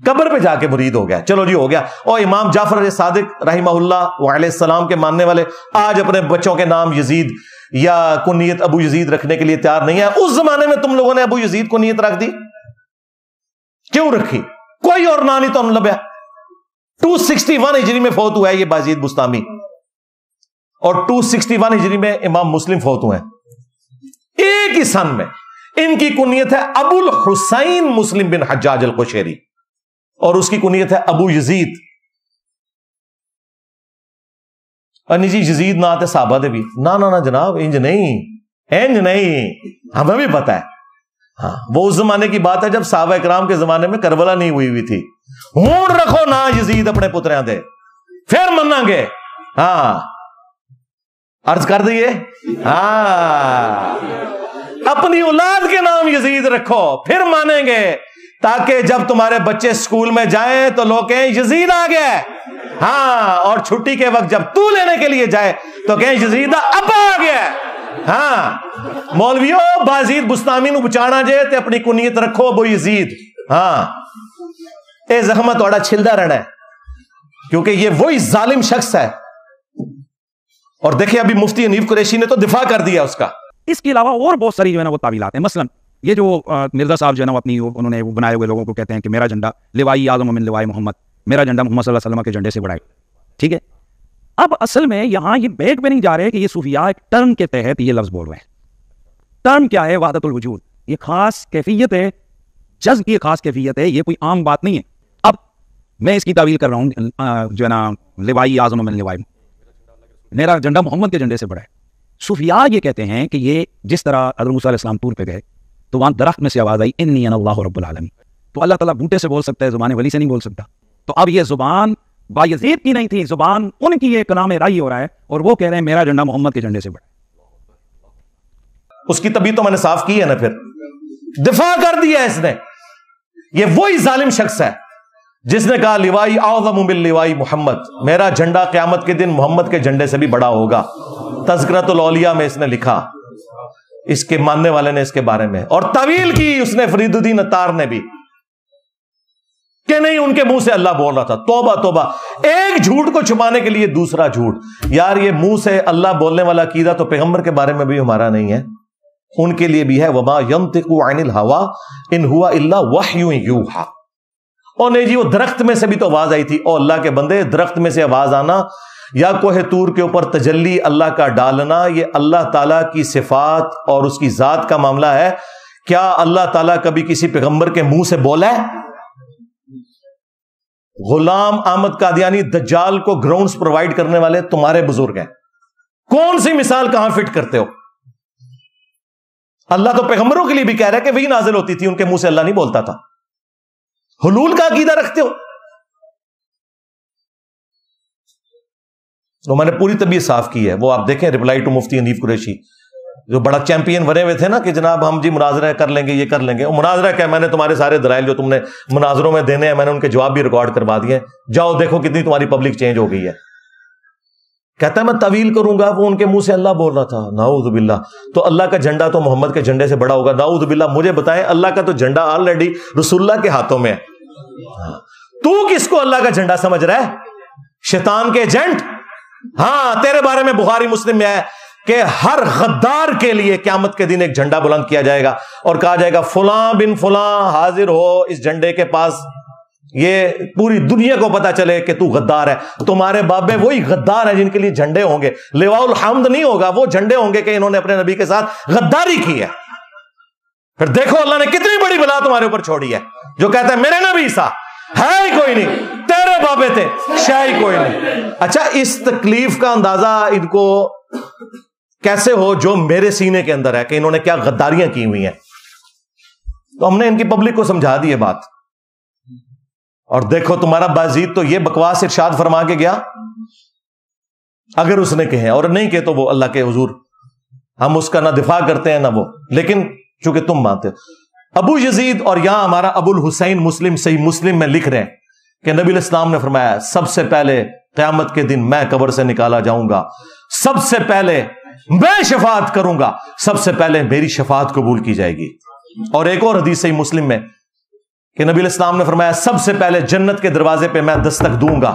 قبر پہ جا کے مرید ہو گیا. چلو جی ہو گیا. اور امام جعفر صادق رحمہ اللہ علیہ السلام کے ماننے والے آج اپنے بچوں کے نام یزید یا کنیت ابو یزید رکھنے کے لیے تیار نہیں ہے. اس زمانے میں تم لوگوں نے ابو یزید کنیت رکھ دی, کیوں رکھی؟ کوئی اور نام نہیں تو لبیا. 261 ہجری میں فوت ہوا ہے یہ بایزید بستامی, اور 261 ہجری میں امام مسلم فوت ہوئے ہیں, ایک ہی سن میں. ان کی کنیت ہے ابو الحسین مسلم بن حجاج القشیری, اور اس کی کنیت ہے ابو یزید. انجی جی یزید نہ آتے صحابہ دے بھی نہ جناب, انج نہیں, ہمیں بھی پتا ہے. ہاں وہ اس زمانے کی بات ہے جب صحابہ اکرام کے زمانے میں کربلا نہیں ہوئی تھی. ہون رکھو نا یزید اپنے پتریاں دے, پھر مننا گے. ہاں عرض کر دیے, ہاں اپنی اولاد کے نام یزید رکھو پھر مانیں گے, تاکہ جب تمہارے بچے اسکول میں جائیں تو لوگ کہیں یزید آ گیا. ہاں اور چھٹی کے وقت جب تو لینے کے لیے جائے تو کہیں یزید ابا آ گیا. ہاں مولویو بازید بستامی نو بچانا جے تے اپنی کنیت رکھو ابو یزید. ہاں اے زحمت تھوڑا چھلدا رہنا ہے, کیونکہ یہ وہی ظالم شخص ہے. اور دیکھیں ابھی مفتی حنیف قریشی نے تو دفاع کر دیا اس کا. اس کے علاوہ اور بہت ساری جو ہے نا وہ تعویلات ہیں. مثلا یہ جو مرزا صاحب جو ہے نا اپنی انہوں نے بنائے ہوئے لوگوں کو کہتے ہیں کہ میرا جھنڈا لوائی اعظم من لوائی محمد, میرا جھنڈا محمد صلی اللہ علیہ وسلم کے جھنڈے سے بڑا ہے. ٹھیک ہے, اب اصل میں یہاں یہ بیک پہ نہیں جا رہے کہ یہ صوفیاء ایک ٹرم کے تحت یہ لفظ بول رہے ہیں. ٹرم کیا ہے؟ وحدت الوجود. یہ خاص کیفیت ہے, جذب کی خاص کیفیت ہے, یہ کوئی عام بات نہیں ہے. اب میں اس کی تعویل کر رہا ہوں جو ہے نا لوائی اعظم من لوائی, میرا جھنڈا محمد کے جھنڈے سے بڑا ہے. صوفیاء یہ کہتے ہیں کہ یہ جس طرح حضرت موسیٰ علیہ السلام طور پہ گئے تو وہاں درخت میں سے آواز آئی انی انا اللہ رب العالمین, تو اللہ تعالیٰ بوٹے سے بول سکتا ہے, زبان ولی سے نہیں بول سکتا. تو اب یہ زبان بایزید کی نہیں تھی, زبان ان کی ایک نام رائی ہو رہا ہے, اور وہ کہہ رہے ہیں میرا جھنڈا محمد کے جھنڈے سے بڑا ہے. اس کی طبیعت تو میں نے صاف کی ہے نا, پھر دفاع کر دیا اس نے. یہ وہی ظالم شخص ہے جس نے کہا لوائی اعظم من لوائی محمد, میرا جھنڈا قیامت کے دن محمد کے جھنڈے سے بھی بڑا ہوگا. تذکرۃ الاولیاء میں اس نے لکھا, اس کے ماننے والے نے اس کے بارے میں, اور طویل کی اس نے فرید الدین عطار نے بھی, کہ نہیں ان کے منہ سے اللہ بول رہا تھا. توبہ توبہ, ایک جھوٹ کو چھپانے کے لیے دوسرا جھوٹ. یار یہ منہ سے اللہ بولنے والا عقیدہ تو پیغمبر کے بارے میں بھی ہمارا نہیں ہے, ان کے لیے بھی ہے. وما ينطق عن الهوى ان هو الا وحی یوحى. اور نہیں جی وہ درخت میں سے بھی تو آواز آئی تھی. او اللہ کے بندے, درخت میں سے آواز آنا یا کوہ طور کے اوپر تجلی اللہ کا ڈالنا, یہ اللہ تعالیٰ کی صفات اور اس کی ذات کا معاملہ ہے. کیا اللہ تعالیٰ کبھی کسی پیغمبر کے منہ سے بولا ہے؟ غلام احمد قادیانی دجال کو گراؤنڈز پرووائڈ کرنے والے تمہارے بزرگ ہیں. کون سی مثال کہاں فٹ کرتے ہو؟ اللہ تو پیغمبروں کے لیے بھی کہہ رہا ہے کہ وہی نازل ہوتی تھی, ان کے منہ سے اللہ نہیں بولتا تھا. حلول کا عقیدہ رکھتے ہو. تو میں نے پوری طبیعت صاف کی ہے, وہ آپ دیکھیں ریپلائی ٹو مفتی حنیف قریشی, جو بڑا چیمپئن بنے ہوئے تھے نا کہ جناب ہم جی مناظرہ کر لیں گے, یہ کر لیں گے. وہ مناظرہ کیا, میں نے تمہارے سارے دلائل جو تم نے مناظروں میں دینے ہیں میں نے ان کے جواب بھی ریکارڈ کروا دیے, جاؤ دیکھو کتنی تمہاری پبلک چینج ہو گئی ہے. کہتا ہے میں طویل کروں گا, وہ ان کے منہ سے اللہ بول رہا تھا. نعوذ باللہ. تو اللہ کا جھنڈا تو محمد کے جھنڈے سے بڑا ہوگا. نعوذ باللہ. مجھے بتائیں, اللہ کا تو جھنڈا آلریڈی رسول اللہ کے ہاتھوں میں ہے. تو کس کو اللہ کا جھنڈا سمجھ رہا ہے؟ شیطان کے ایجنٹ. ہاں تیرے بارے میں بخاری مسلم میں ہے کہ ہر غدار کے لیے قیامت کے دن ایک جھنڈا بلند کیا جائے گا اور کہا جائے گا فلاں بن فلاں حاضر ہو اس جھنڈے کے پاس, یہ پوری دنیا کو پتا چلے کہ تو غدار ہے. تمہارے بابے وہی غدار ہیں جن کے لیے جھنڈے ہوں گے. لواء الحمد نہیں ہوگا, وہ جھنڈے ہوں گے کہ انہوں نے اپنے نبی کے ساتھ غداری کی ہے. پھر دیکھو اللہ نے کتنی بڑی بلا تمہارے اوپر چھوڑی ہے. جو کہتا ہے میرے نبی عیسیٰ ہے ہی کوئی نہیں, تیرے بابے تھے شاہی کوئی نہیں. اچھا اس تکلیف کا اندازہ ان کو کیسے ہو جو میرے سینے کے اندر ہے کہ انہوں نے کیا غداریاں کی ہوئی ہیں. تو ہم نے ان کی پبلک کو سمجھا دی ہے بات. اور دیکھو تمہارا بازید تو یہ بکواس ارشاد فرما کے گیا, اگر اس نے کہے, اور نہیں کہ تو وہ اللہ کے حضور ہم اس کا نہ دفاع کرتے ہیں نہ وہ, لیکن چونکہ تم مانتے ہو. ابو یزید اور یہاں ہمارا ابو الحسین مسلم صحیح مسلم میں لکھ رہے ہیں کہ نبی علیہ السلام نے فرمایا سب سے پہلے قیامت کے دن میں قبر سے نکالا جاؤں گا, سب سے پہلے میں شفاعت کروں گا, سب سے پہلے میری شفاعت قبول کی جائے گی. اور ایک اور حدیث صحیح مسلم میں کہ نبی علیہ السلام نے فرمایا سب سے پہلے جنت کے دروازے پہ میں دستک دوں گا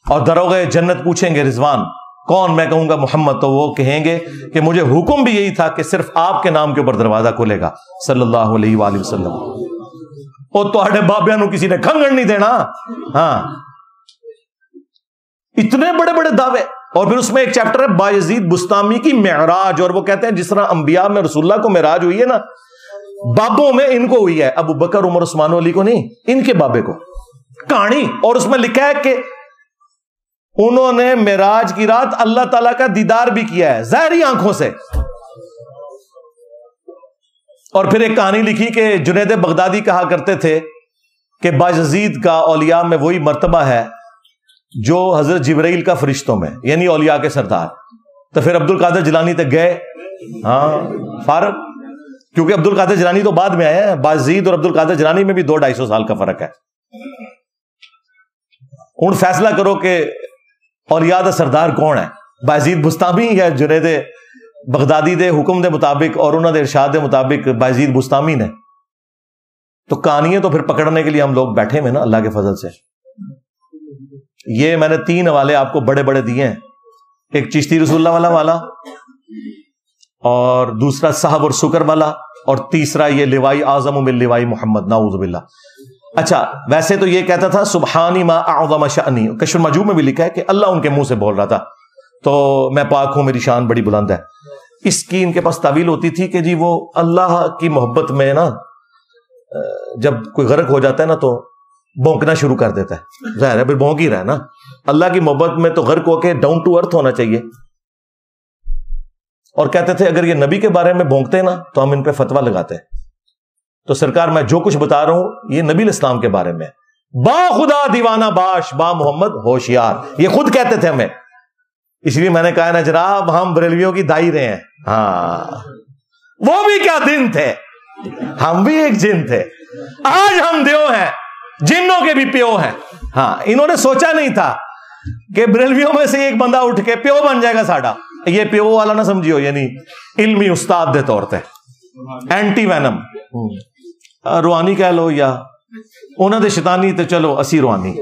اور دروغے جنت پوچھیں گے رضوان کون؟ میں کہوں گا محمد، تو وہ کہیں گے کہ مجھے حکم بھی یہی تھا کہ صرف آپ کے نام کے اوپر دروازہ کھلے گا صلی اللہ علیہ وآلہ وسلم۔ اور تواڈے بابیاں نو کسی نے کھنگن نہیں دینا۔ ہاں، اتنے بڑے بڑے دعوے۔ اور پھر اس میں ایک چیپٹر ہے بایزید بستامی کی معراج، اور وہ کہتے ہیں جس طرح انبیاء میں رسول اللہ کو معراج ہوئی ہے نا، بابوں میں ان کو ہوئی ہے، ابو بکر عمر عثمان علی کو نہیں، ان کے بابے کو کہانی۔ اور اس میں لکھا ہے کہ انہوں نے معراج کی رات اللہ تعالیٰ کا دیدار بھی کیا ہے ظاہری آنکھوں سے۔ اور پھر ایک کہانی لکھی کہ جنید بغدادی کہا کرتے تھے کہ بایزید کا اولیاء میں وہی مرتبہ ہے جو حضرت جبرائیل کا فرشتوں میں، یعنی اولیاء کے سردار۔ تو پھر عبد القادر جیلانی تک گئے، ہاں فارغ، کیونکہ عبد القادر جیلانی تو بعد میں آئے ہیں، بایزید اور عبد القادر جیلانی میں بھی 200-250 سال کا فرق ہے۔ ہوں فیصلہ کرو کہ اولیاء دا سردار کون ہے، بایزید بستامی یا جنید بغدادی دے حکم دے مطابق اور انہوں دے ارشاد دے مطابق بایزید بستامی نے؟ تو کہانیاں تو پھر پکڑنے کے لیے ہم لوگ بیٹھے ہوئے نا اللہ کے فضل سے۔ یہ میں نے 3 حوالے آپ کو بڑے بڑے دیے ہیں، ایک چشتی رسول اللہ والا اور دوسرا صاحب اور سکر والا، اور تیسرا یہ لوائی اعظم من لوائی محمد، نعوذ باللہ۔ اچھا، ویسے تو یہ کہتا تھا سبحانی ما اعظم شأنی، کشف المجوب میں بھی لکھا ہے کہ اللہ ان کے منہ سے بول رہا تھا، تو میں پاک ہوں، میری شان بڑی بلند ہے۔ اس کی ان کے پاس تعویل ہوتی تھی کہ جی وہ اللہ کی محبت میں نا جب کوئی غرق ہو جاتا ہے نا تو بونکنا شروع کر دیتا ہے، ظاہر ہے پھر بونک ہی رہا ہے نا۔ اللہ کی محبت میں تو غرق ہو کے ڈاؤن ٹو ارتھ ہونا چاہیے۔ اور کہتے تھے اگر یہ نبی کے بارے میں بونکتے نا تو ہم ان پہ فتویٰ لگاتے ہیں۔ تو سرکار میں جو کچھ بتا رہا ہوں یہ نبی الاسلام کے بارے میں، با خدا دیوانہ باش با محمد ہوشیار، یہ خود کہتے تھے ہمیں۔ اس لیے میں نے کہا نا جناب ہم بریلویوں کی دائی رہے ہیں۔ ہاں، وہ بھی کیا دن تھے، ہم بھی ایک جن تھے، آج ہم دیو ہیں، جنوں کے بھی پیو ہیں۔ ہاں، انہوں نے سوچا نہیں تھا کہ بریلویوں میں سے ایک بندہ اٹھ کے پیو بن جائے گا ساڈا۔ یہ پیو والا نہ سمجھیو، یعنی علمی استاد دے طور تے اینٹی وینم، روحانی کہہ لو یا انہوں نے شیطانی، تو چلو اسی روحانی۔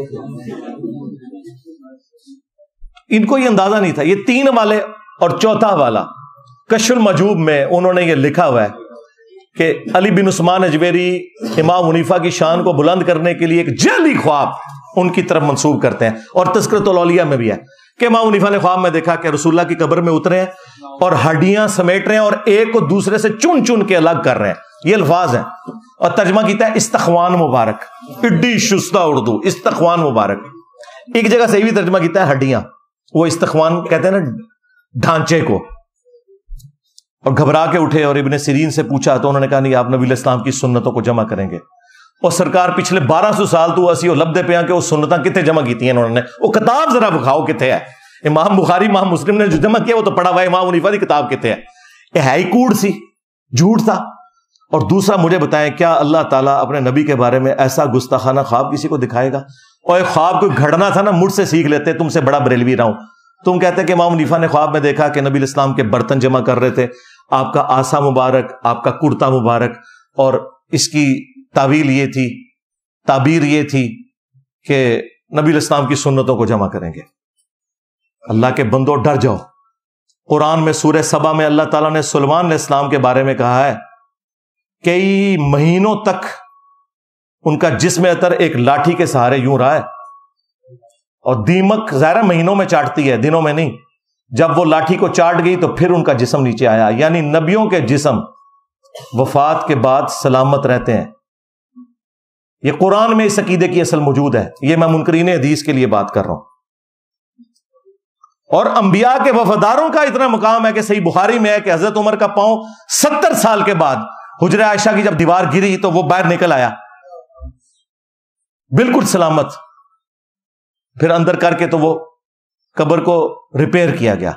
ان کو یہ اندازہ نہیں تھا۔ یہ 3 والے اور چوتھا والا کشف المجوب میں انہوں نے یہ لکھا ہوا ہے کہ علی بن عثمان اجویری امام حنیفہ کی شان کو بلند کرنے کے لیے ایک جعلی خواب ان کی طرف منسوب کرتے ہیں، اور تذکرۃ الاولیاء میں بھی ہے کہ امام حنیفہ نے خواب میں دیکھا کہ رسول اللہ کی قبر میں اترے ہیں اور ہڈیاں سمیٹ رہے ہیں اور ایک کو دوسرے سے چن چن کے الگ کر رہے ہیں۔ یہ الفاظ ہیں، اور ترجمہ کیتا ہے استخوان مبارک، اڈی شستہ اردو، استخوان مبارک۔ ایک جگہ صحیح بھی ترجمہ کیتا ہے ہڈیاں، وہ استخوان کہتے ہیں نا ڈھانچے کو۔ اور گھبرا کے اٹھے اور ابن سیرین سے پوچھا تو انہوں نے کہا نہیں، آپ نبی علیہ السلام کی سنتوں کو جمع کریں گے۔ اور سرکار پچھلے 1200 سال تو اسی وہ لبدے پہ کہ وہ سنتاں کتنے جمع کیتی ہیں انہوں نے، وہ کتاب ذرا بکھاؤ کتنے ہے۔ امام بخاری امام مسلم نے جو جمع کیا وہ تو پڑھا ہوا ہے، امام حنیفہ کی کتاب کتنے ہے؟ یہ ہے ہی کوڑ سی، جھوٹ تھا۔ اور دوسرا مجھے بتائیں کیا اللہ تعالیٰ اپنے نبی کے بارے میں ایسا گستاخانہ خواب کسی کو دکھائے گا؟ اور ایک خواب کوئی گھڑنا تھا نا، مجھ سے سیکھ لیتے، تم سے بڑا بریلوی رہا ہوں۔ تم کہتے کہ امام حنیفہ نے خواب میں دیکھا کہ نبی الاسلام کے برتن جمع کر رہے تھے، آپ کا آسا مبارک، آپ کا کرتا مبارک، اور اس کی تعبیر یہ تھی کہ نبی الاسلام کی سنتوں کو جمع کریں گے۔ اللہ کے بندوں ڈر جاؤ۔ قرآن میں سورہ سبا میں اللہ تعالیٰ نے سلیمان علیہ السلام کے بارے میں کہا ہے کئی مہینوں تک ان کا جسم اطہر ایک لاٹھی کے سہارے یوں رہا ہے، اور دیمک ظاہر مہینوں میں چاٹتی ہے، دنوں میں نہیں۔ جب وہ لاٹھی کو چاٹ گئی تو پھر ان کا جسم نیچے آیا، یعنی نبیوں کے جسم وفات کے بعد سلامت رہتے ہیں۔ یہ قرآن میں اس عقیدے کی اصل موجود ہے، یہ میں منکرین حدیث کے لیے بات کر رہا ہوں۔ اور انبیاء کے وفاداروں کا اتنا مقام ہے کہ صحیح بخاری میں ہے کہ حضرت عمر کا پاؤں 70 سال کے بعد حجرہ عائشہ کی جب دیوار گری تو وہ باہر نکل آیا بالکل سلامت، پھر اندر کر کے تو وہ قبر کو ریپیئر کیا گیا۔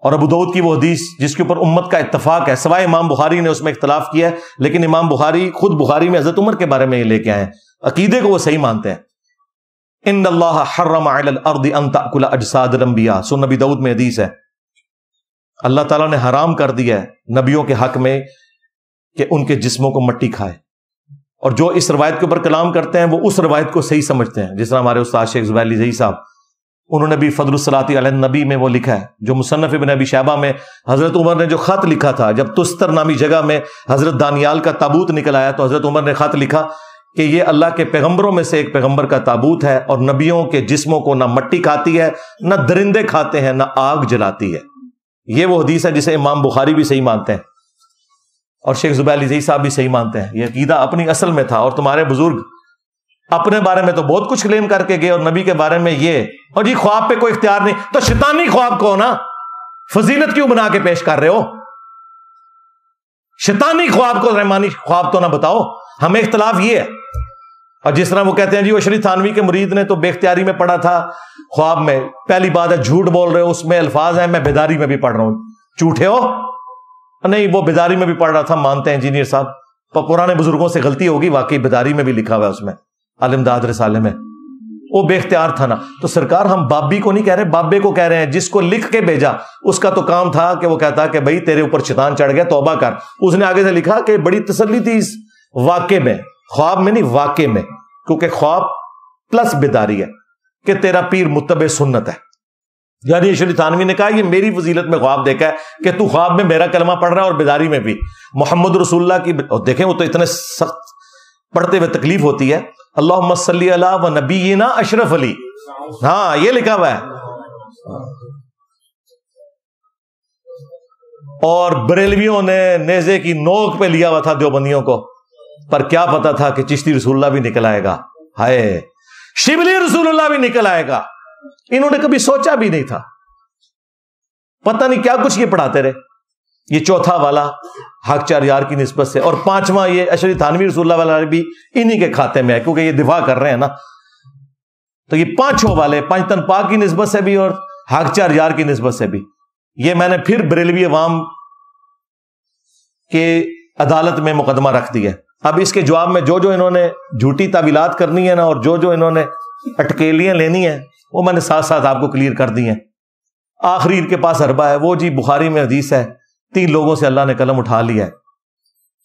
اور ابو داؤد کی وہ حدیث جس کے اوپر امت کا اتفاق ہے، سوائے امام بخاری نے اس میں اختلاف کیا ہے، لیکن امام بخاری خود بخاری میں حضرت عمر کے بارے میں یہ لے کے آئے ہیں، عقیدے کو وہ صحیح مانتے ہیں۔ ان اللہ حرم علی الارض ان تاکل اجساد الانبیاء، سنن نبی داؤد میں حدیث ہے، اللہ تعالیٰ نے حرام کر دیا ہے نبیوں کے حق میں کہ ان کے جسموں کو مٹی کھائے. اور جو اس روایت کے اوپر کلام کرتے ہیں وہ اس روایت کو صحیح سمجھتے ہیں. جس طرح ہمارے استاد شیخ زبیر علی زئی صاحب، انہوں نے بھی فضل الصلاۃ علی النبی میں وہ لکھا ہے، جو مصنف ابن ابی شیبہ میں حضرت عمر نے جو خط لکھا تھا، جب تستر نامی جگہ میں حضرت دانیال کا تابوت نکل آیا تو حضرت عمر نے خط لکھا کہ یہ اللہ کے پیغمبروں میں سے ایک پیغمبر کا تابوت ہے، اور نبیوں کے جسموں کو نہ مٹی کھاتی ہے، نہ درندے کھاتے ہیں، نہ آگ جلاتی ہے. یہ وہ حدیث ہے جسے امام بخاری بھی صحیح مانتے ہیں اور شیخ زبیر علی زئی صاحب بھی صحیح مانتے ہیں. یہ عقیدہ اپنی اصل میں تھا. اور تمہارے بزرگ اپنے بارے میں تو بہت کچھ کلیم کر کے گئے، اور نبی کے بارے میں یہ، اور جی خواب پہ کوئی اختیار نہیں. تو شیطانی خواب کو نا فضیلت کیوں بنا کے پیش کر رہے ہو؟ شیطانی خواب کو رحمانی خواب تو نہ بتاؤ. ہمیں اختلاف یہ ہے. اور جس طرح وہ کہتے ہیں جی وہ شریف تھانوی کے مرید نے تو بے اختیاری میں پڑھا تھا خواب میں. پہلی بات ہے جھوٹ بول رہے ہو، اس میں الفاظ ہیں میں بیداری میں بھی پڑھ رہا ہوں. جھوٹے ہو؟ نہیں، وہ بیداری میں بھی پڑھ رہا تھا، مانتے ہیں انجینئر صاحب. پرانے بزرگوں سے غلطی ہوگی، واقعی بیداری میں بھی لکھا ہوا ہے اس میں علمداد رسالے میں. وہ بے اختیار تھا نا. تو سرکار ہم بابی کو نہیں کہہ رہے، بابے کو کہہ رہے ہیں جس کو لکھ کے بھیجا. اس کا تو کام تھا کہ وہ کہتا کہ بھائی تیرے اوپر شیطان چڑھ گیا، توبہ کر. اس نے آگے سے لکھا کہ بڑی تسلی تھی اس واقعے میں، خواب میں نہیں واقعے میں، کیونکہ خواب پلس بیداری ہے کہ تیرا پیر متبع سنت ہے. یعنی شریف تھانوی نے کہا یہ میری فضیلت میں خواب دیکھا ہے کہ تو خواب میں میرا کلمہ پڑھ رہا ہے اور بیداری میں بھی محمد رسول اللہ کی. اور دیکھیں وہ تو اتنے سخت پڑھتے ہوئے تکلیف ہوتی ہے. اللہم صلی علی و نبینا اشرف علی، ہاں یہ لکھا ہوا ہے. اور بریلویوں نے نیزے کی نوک پہ لیا ہوا تھا دیوبندیوں کو، پر کیا پتا تھا کہ چشتی رسول اللہ بھی نکل آئے گا. ہائے، شبلی رسول اللہ بھی نکل آئے گا. انہوں نے کبھی سوچا بھی نہیں تھا. پتہ نہیں کیا کچھ یہ پڑھاتے رہے. یہ چوتھا والا حق چار یار کی نسبت سے، اور پانچواں یہ اشری تھانوی رسول اللہ والا بھی انہی کے کھاتے میں ہے، کیونکہ یہ دفاع کر رہے ہیں نا. تو یہ پانچوں والے پنجتن پاک کی نسبت سے بھی اور حق چار یار کی نسبت سے بھی. یہ میں نے پھر بریلوی عوام کے عدالت میں مقدمہ رکھ دیا. اب اس کے جواب میں جو انہوں نے جھوٹی تعویلات کرنی ہے نا، اور جو انہوں نے اٹکیلیاں لینی ہیں، وہ میں نے ساتھ ساتھ آپ کو کلیئر کر دی ہیں. آخری ان کے پاس حربہ ہے، وہ جی بخاری میں حدیث ہے 3 لوگوں سے اللہ نے قلم اٹھا لیا ہے.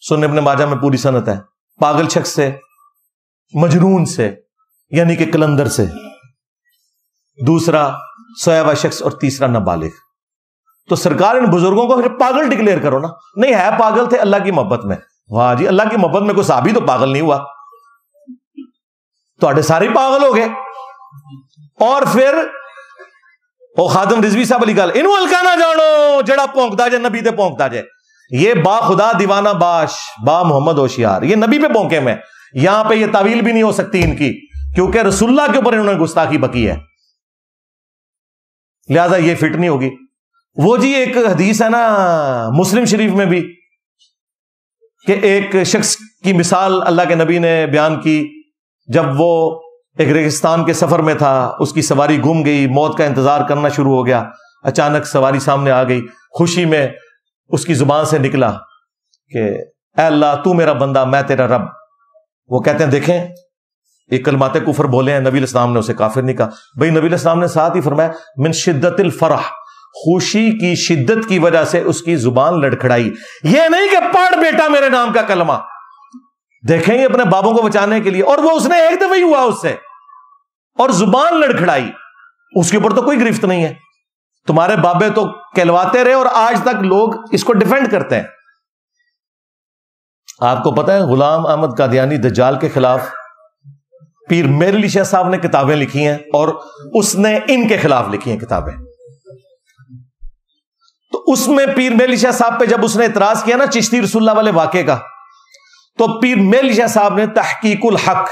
سنن ابن ماجہ میں پوری سند ہے. پاگل شخص سے، مجنون سے یعنی کہ کلندر سے، دوسرا سویا ہوا شخص، اور تیسرا نابالغ. تو سرکار ان بزرگوں کو پاگل ڈکلیئر کرو نا. نہیں ہے پاگل تھے اللہ کی محبت میں. واہ جی، اللہ کی محبت میں کوئی صحابی تو پاگل نہیں ہوا. تو سارے پاگل ہو گئے. اور پھر وہ خادم رضوی صاحب علی گل انہوں ہلکا نہ جانو جڑا پونکتا جائے نبی تے پونکتا جائے. یہ با خدا دیوانہ باش با محمد ہوشیار، یہ نبی پہ پونکے میں. یہاں پہ یہ تعویل بھی نہیں ہو سکتی ان کی، کیونکہ رسول اللہ کے اوپر انہوں نے گستاخی بکی ہے، لہذا یہ فٹ نہیں ہوگی. وہ جی ایک حدیث ہے نا مسلم شریف میں بھی کہ ایک شخص کی مثال اللہ کے نبی نے بیان کی. جب وہ ایک ریگستان کے سفر میں تھا، اس کی سواری گم گئی، موت کا انتظار کرنا شروع ہو گیا. اچانک سواری سامنے آ گئی. خوشی میں اس کی زبان سے نکلا کہ اے اللہ تو میرا بندہ میں تیرا رب. وہ کہتے ہیں دیکھیں ایک کلمات کفر بولے ہیں، نبی علیہ السلام نے اسے کافر نہیں کہا. بھائی نبی علیہ السلام نے ساتھ ہی فرمایا من شدت الفرح، خوشی کی شدت کی وجہ سے اس کی زبان لڑکھڑائی. یہ نہیں کہ پڑھ بیٹا میرے نام کا کلمہ. دیکھیں یہ اپنے بابوں کو بچانے کے لیے، اور وہ اس نے ایک دفعہ ہی ہوا اس سے اور زبان لڑکھڑائی. اس کے اوپر تو کوئی گرفت نہیں ہے. تمہارے بابے تو کہلواتے رہے اور آج تک لوگ اس کو ڈیفینڈ کرتے ہیں. آپ کو پتہ ہے غلام احمد قادیانی دجال کے خلاف پیر میر علی شاہ صاحب نے کتابیں لکھی ہیں، اور اس نے ان کے خلاف لکھی ہیں کتابیں. تو اس میں پیر میر علی شاہ صاحب پہ جب اس نے اعتراض کیا نا چشتی رسول اللہ والے واقعے کا، تو پیر میر علی شاہ صاحب نے تحقیق الحق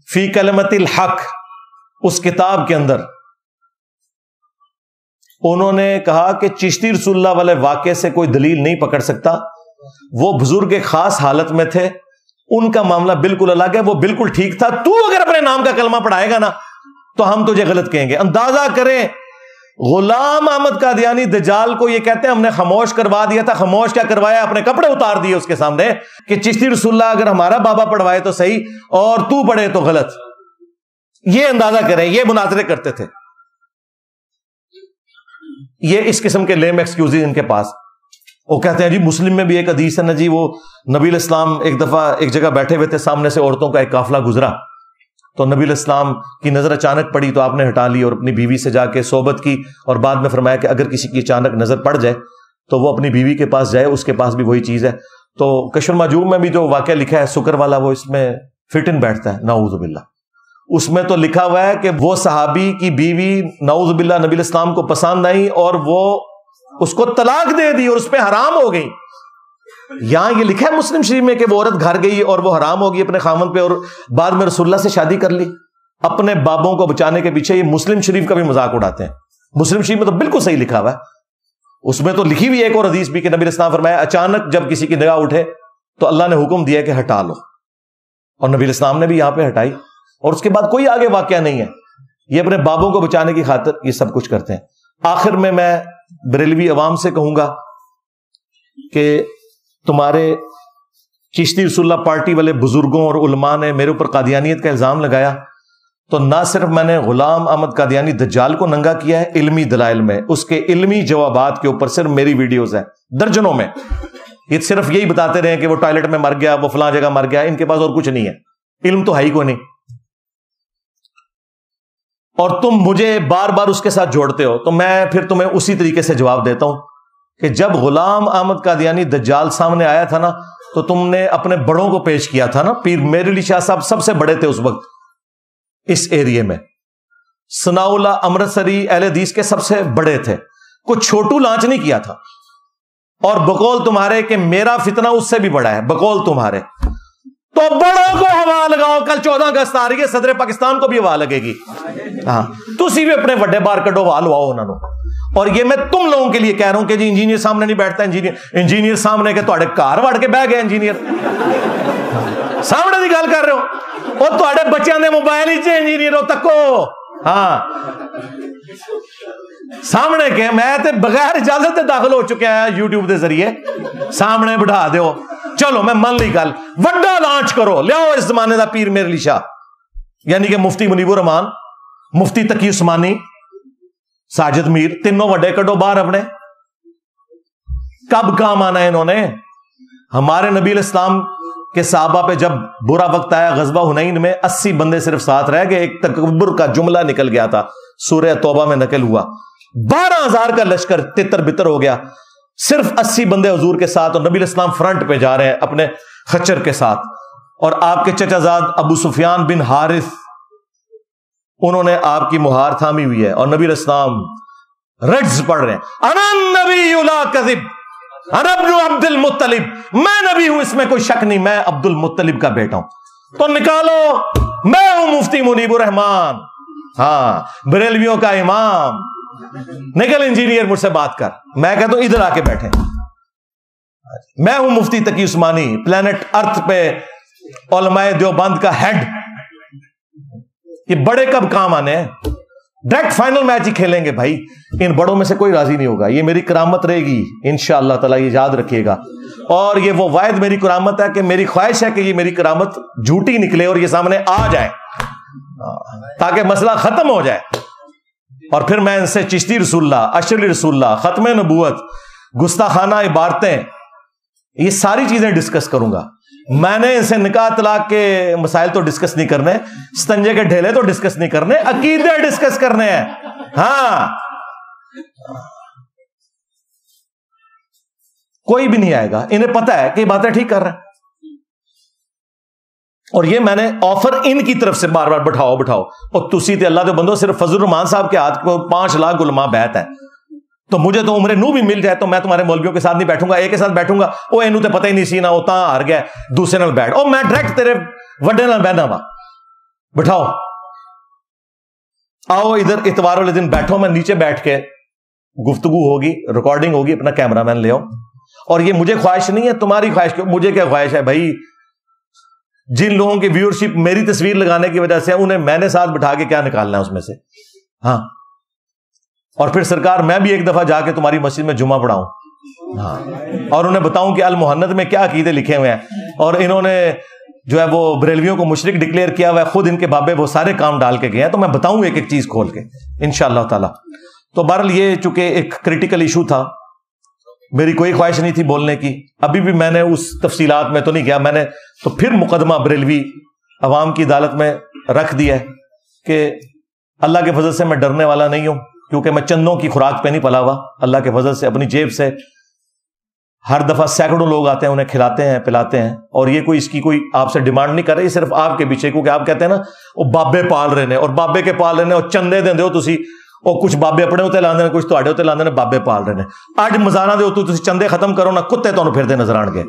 فی کلمت الحق اس کتاب کے اندر انہوں نے کہا کہ چشتی رسول اللہ والے واقعے سے کوئی دلیل نہیں پکڑ سکتا. وہ بزرگ ایک خاص حالت میں تھے، ان کا معاملہ بالکل الگ ہے، وہ بالکل ٹھیک تھا. تو اگر اپنے نام کا کلمہ پڑھائے گا نا تو ہم تجھے غلط کہیں گے. اندازہ کریں غلام احمد قادیانی دجال کو یہ کہتے ہیں ہم نے خاموش کروا دیا تھا. خاموش کیا کروایا؟ اپنے کپڑے اتار دیے اس کے سامنے کہ چشتی رسول اللہ اگر ہمارا بابا پڑھوائے تو صحیح اور تو پڑھے تو غلط. یہ اندازہ کریں، یہ مناظرے کرتے تھے. یہ اس قسم کے لیم ایکسکیوزز ان کے پاس. وہ کہتے ہیں جی مسلم میں بھی ایک حدیث ہے نا جی، وہ نبی علیہ السلام ایک دفعہ ایک جگہ بیٹھے ہوئے تھے، سامنے سے عورتوں کا ایک قافلہ گزرا، تو نبی علیہ السلام کی نظر اچانک پڑی تو آپ نے ہٹا لی اور اپنی بیوی سے جا کے صحبت کی، اور بعد میں فرمایا کہ اگر کسی کی اچانک نظر پڑ جائے تو وہ اپنی بیوی کے پاس جائے، اس کے پاس بھی وہی چیز ہے۔ تو کشف المحجوب میں بھی جو واقعہ لکھا ہے سکر والا، وہ اس میں فٹ ان بیٹھتا ہے، نعوذ باللہ۔ اس میں تو لکھا ہوا ہے کہ وہ صحابی کی بیوی نعوذ باللہ نبی علیہ السلام کو پسند آئی اور وہ اس کو طلاق دے دی اور اس پہ حرام ہو گئی۔ یہاں یہ لکھا ہے مسلم شریف میں کہ وہ عورت گھر گئی اور وہ حرام ہوگی اپنے خامن پہ، اور بعد میں رسول اللہ سے شادی کر لی اپنے بابوں کو بچانے کے پیچھے۔ یہ مسلم شریف کا بھی مذاق اڑاتے ہیں۔ مسلم شریف میں تو بالکل صحیح لکھا ہوا ہے، اس میں تو لکھی ہوئی ایک اور حدیث بھی کہ نبی علیہ السلام فرمایا اچانک جب کسی کی نگاہ اٹھے تو اللہ نے حکم دیا کہ ہٹا لو، اور نبی علیہ السلام نے بھی یہاں پہ ہٹائی، اور اس کے بعد کوئی آگے واقعہ نہیں ہے۔ یہ اپنے بابوں کو بچانے کی خاطر یہ سب کچھ کرتے ہیں۔ آخر میں بریلوی عوام سے کہوں گا کہ تمہارے چشتی رسول اللہ پارٹی والے بزرگوں اور علماء نے میرے اوپر قادیانیت کا الزام لگایا، تو نہ صرف میں نے غلام احمد قادیانی دجال کو ننگا کیا ہے علمی دلائل میں، اس کے علمی جوابات کے اوپر صرف میری ویڈیوز ہیں درجنوں میں، یہ صرف یہی بتاتے رہے کہ وہ ٹوائلٹ میں مر گیا، وہ فلاں جگہ مر گیا، ان کے پاس اور کچھ نہیں ہے، علم تو ہے ہی کوئی نہیں۔ اور تم مجھے بار بار اس کے ساتھ جوڑتے ہو، تو میں پھر تمہیں اسی طریقے سے جواب دیتا ہوں کہ جب غلام احمد قادیانی دجال سامنے آیا تھا نا، تو تم نے اپنے بڑوں کو پیش کیا تھا نا، پیر میر علی شاہ صاحب سب سے بڑے تھے اس وقت اس ایریے میں، ثناء اللہ امرتسری اہل حدیث کے سب سے بڑے تھے، کچھ چھوٹو لانچ نہیں کیا تھا، اور بقول تمہارے کہ میرا فتنہ اس سے بھی بڑا ہے، بقول تمہارے، تو بڑوں کو ہوا لگاؤ، کل 14 اگست آ رہی ہے، صدر پاکستان کو بھی ہوا لگے گی، ہاں تسی بھی اپنے وڈے بار کڈو ہوا لواؤ انہوں نے۔ اور یہ میں تم لوگوں کے لیے کہہ رہا ہوں کہ جی انجینئر سامنے نہیں بیٹھتا، انجینئر سامنے کے تھوڑے کار وڑ کے بہ گئے، انجینئر سامنے کی گل کر رہے ہو، اور تھوڑے بچوں نے موبائل ہی انجینئر ہو تکو، ہاں سامنے کے میں تے بغیر اجازت داخل ہو چکا ہے یوٹیوب کے ذریعے، سامنے بٹھا دیو، چلو میں من لی گل، وڈا لانچ کرو، لیاؤ اس زمانے دا پیر میر علی شاہ، یعنی کہ مفتی منیب الرحمان، مفتی تقی عثمانی، ساجد میر، تینوں وڈے کڈو باہر اپنے، کب کام آنا ہے انہوں نے؟ ہمارے نبی علیہ السلام کے صحابہ پہ جب برا وقت آیا غزوہ حنین میں 80 بندے صرف ساتھ رہ گئے، ایک تکبر کا جملہ نکل گیا تھا، سورہ توبہ میں نقل ہوا، 12,000 کا لشکر تتر بتر ہو گیا، صرف 80 بندے حضور کے ساتھ، اور نبی علیہ السلام فرنٹ پہ جا رہے ہیں اپنے خچر کے ساتھ، اور آپ کے چچا زاد ابو سفیان بن حارث انہوں نے آپ کی مہار تھامی ہوئی ہے، اور نبی علیہ السلام رجز پڑھ رہے ہیں، انا النبی لا کذب انا ابن عبد المطلب، میں نبی ہوں اس میں کوئی شک نہیں، میں عبد المطلب کا بیٹا ہوں، تو نکالو میں ہوں مفتی منیب الرحمان، ہاں بریلویوں کا امام، نکل انجینئر مجھ سے بات کر، میں کہتا ہوں ادھر آ کے بیٹھے، میں ہوں مفتی تقی عثمانی، پلانٹ ارتھ پہ علماء دیوبند کا ہیڈ، یہ بڑے کب کام آنے ہیں؟ ڈائریکٹ فائنل میچ ہی کھیلیں گے بھائی، ان بڑوں میں سے کوئی راضی نہیں ہوگا، یہ میری کرامت رہے گی انشاءاللہ تعالیٰ، یہ یاد رکھیے گا، اور یہ وہ واحد میری کرامت ہے کہ میری خواہش ہے کہ یہ میری کرامت جھوٹی نکلے اور یہ سامنے آ جائے تاکہ مسئلہ ختم ہو جائے، اور پھر میں ان سے چشتی رسول اللہ، اشرلی رسول اللہ، ختم نبوت، گستاخانہ عبارتیں، یہ ساری چیزیں ڈسکس کروں گا۔ میں نے ان سے نکاح طلاق کے مسائل تو ڈسکس نہیں کرنے، ستنجے کے ڈھیلے تو ڈسکس نہیں کرنے، عقیدے ڈسکس کرنے ہیں، ہاں کوئی بھی نہیں آئے گا، انہیں پتا ہے کہ یہ باتیں ٹھیک کر رہے ہیں، اور یہ میں نے آفر ان کی طرف سے بار بار بٹھاؤ بٹھاؤ، اور تسی تے اللہ دے بندو صرف فضل الرحمان صاحب کے ہاتھ کو 5 لاکھ علماء بیعت ہے، تو مجھے تو عمر نو بھی مل جائے تو میں تمہارے مولویوں کے ساتھ نہیں بیٹھوں گا، ایک کے ساتھ بیٹھوں گا، وہ اینو تے پتہ ہی نہیں سی نا، وہ تاں ہار گیا دوسرے نال بیٹھ، اور میں ڈائریکٹ تیرے وڈے نال بہنا وا، بٹھاؤ آؤ ادھر اتوار والے دن بیٹھو، میں نیچے بیٹھ کے گفتگو ہوگی، ریکارڈنگ ہوگی، اپنا کیمرہ مین لے آؤ، اور یہ مجھے خواہش نہیں ہے تمہاری خواہش، مجھے کیا خواہش ہے بھائی، جن لوگوں کی ویورشپ میری تصویر لگانے کی وجہ سے انہیں میں نے ساتھ بٹھا کے کیا نکالنا ہے اس میں سے، ہاں، اور پھر سرکار میں بھی ایک دفعہ جا کے تمہاری مسجد میں جمعہ پڑھاؤں، ہاں، اور انہیں بتاؤں کہ المحنت میں کیا عقیدے لکھے ہوئے ہیں، اور انہوں نے جو ہے وہ بریلویوں کو مشرک ڈکلیئر کیا ہوا ہے، خود ان کے بابے وہ سارے کام ڈال کے گئے ہیں، تو میں بتاؤں ایک ایک چیز کھول کے انشاءاللہ تعالی۔ تو بہرحال یہ چونکہ ایک کریٹیکل ایشو تھا، میری کوئی خواہش نہیں تھی بولنے کی. ابھی بھی میں نے اس تفصیلات میں تو نہیں گیا. میں نے تو پھر مقدمہ بریلوی عوام کی عدالت میں رکھ دیا ہے کہ اللہ کے فضل سے میں ڈرنے والا نہیں ہوں، کیونکہ میں چندوں کی خوراک پہ نہیں پلا ہوا. اللہ کے فضل سے اپنی جیب سے ہر دفعہ سینکڑوں لوگ آتے ہیں، انہیں کھلاتے ہیں پلاتے ہیں، اور یہ کوئی اس کی کوئی آپ سے ڈیمانڈ نہیں کر رہے، یہ صرف آپ کے پیچھے، کیونکہ آپ کہتے ہیں نا وہ بابے پال رہے ہیں، اور بابے کے پال رہے ہیں اور چندے دیں ہو تسی، اور کچھ بابے اپنے ہوتے لاندے ہیں، کچھ تواڈے ہوتے لاندے ہیں، بابے پال رہے ہیں. اج مزاراں دے اوتے تسی چندے ختم کرو نا، کتے تانوں پھردے نظر آن گے،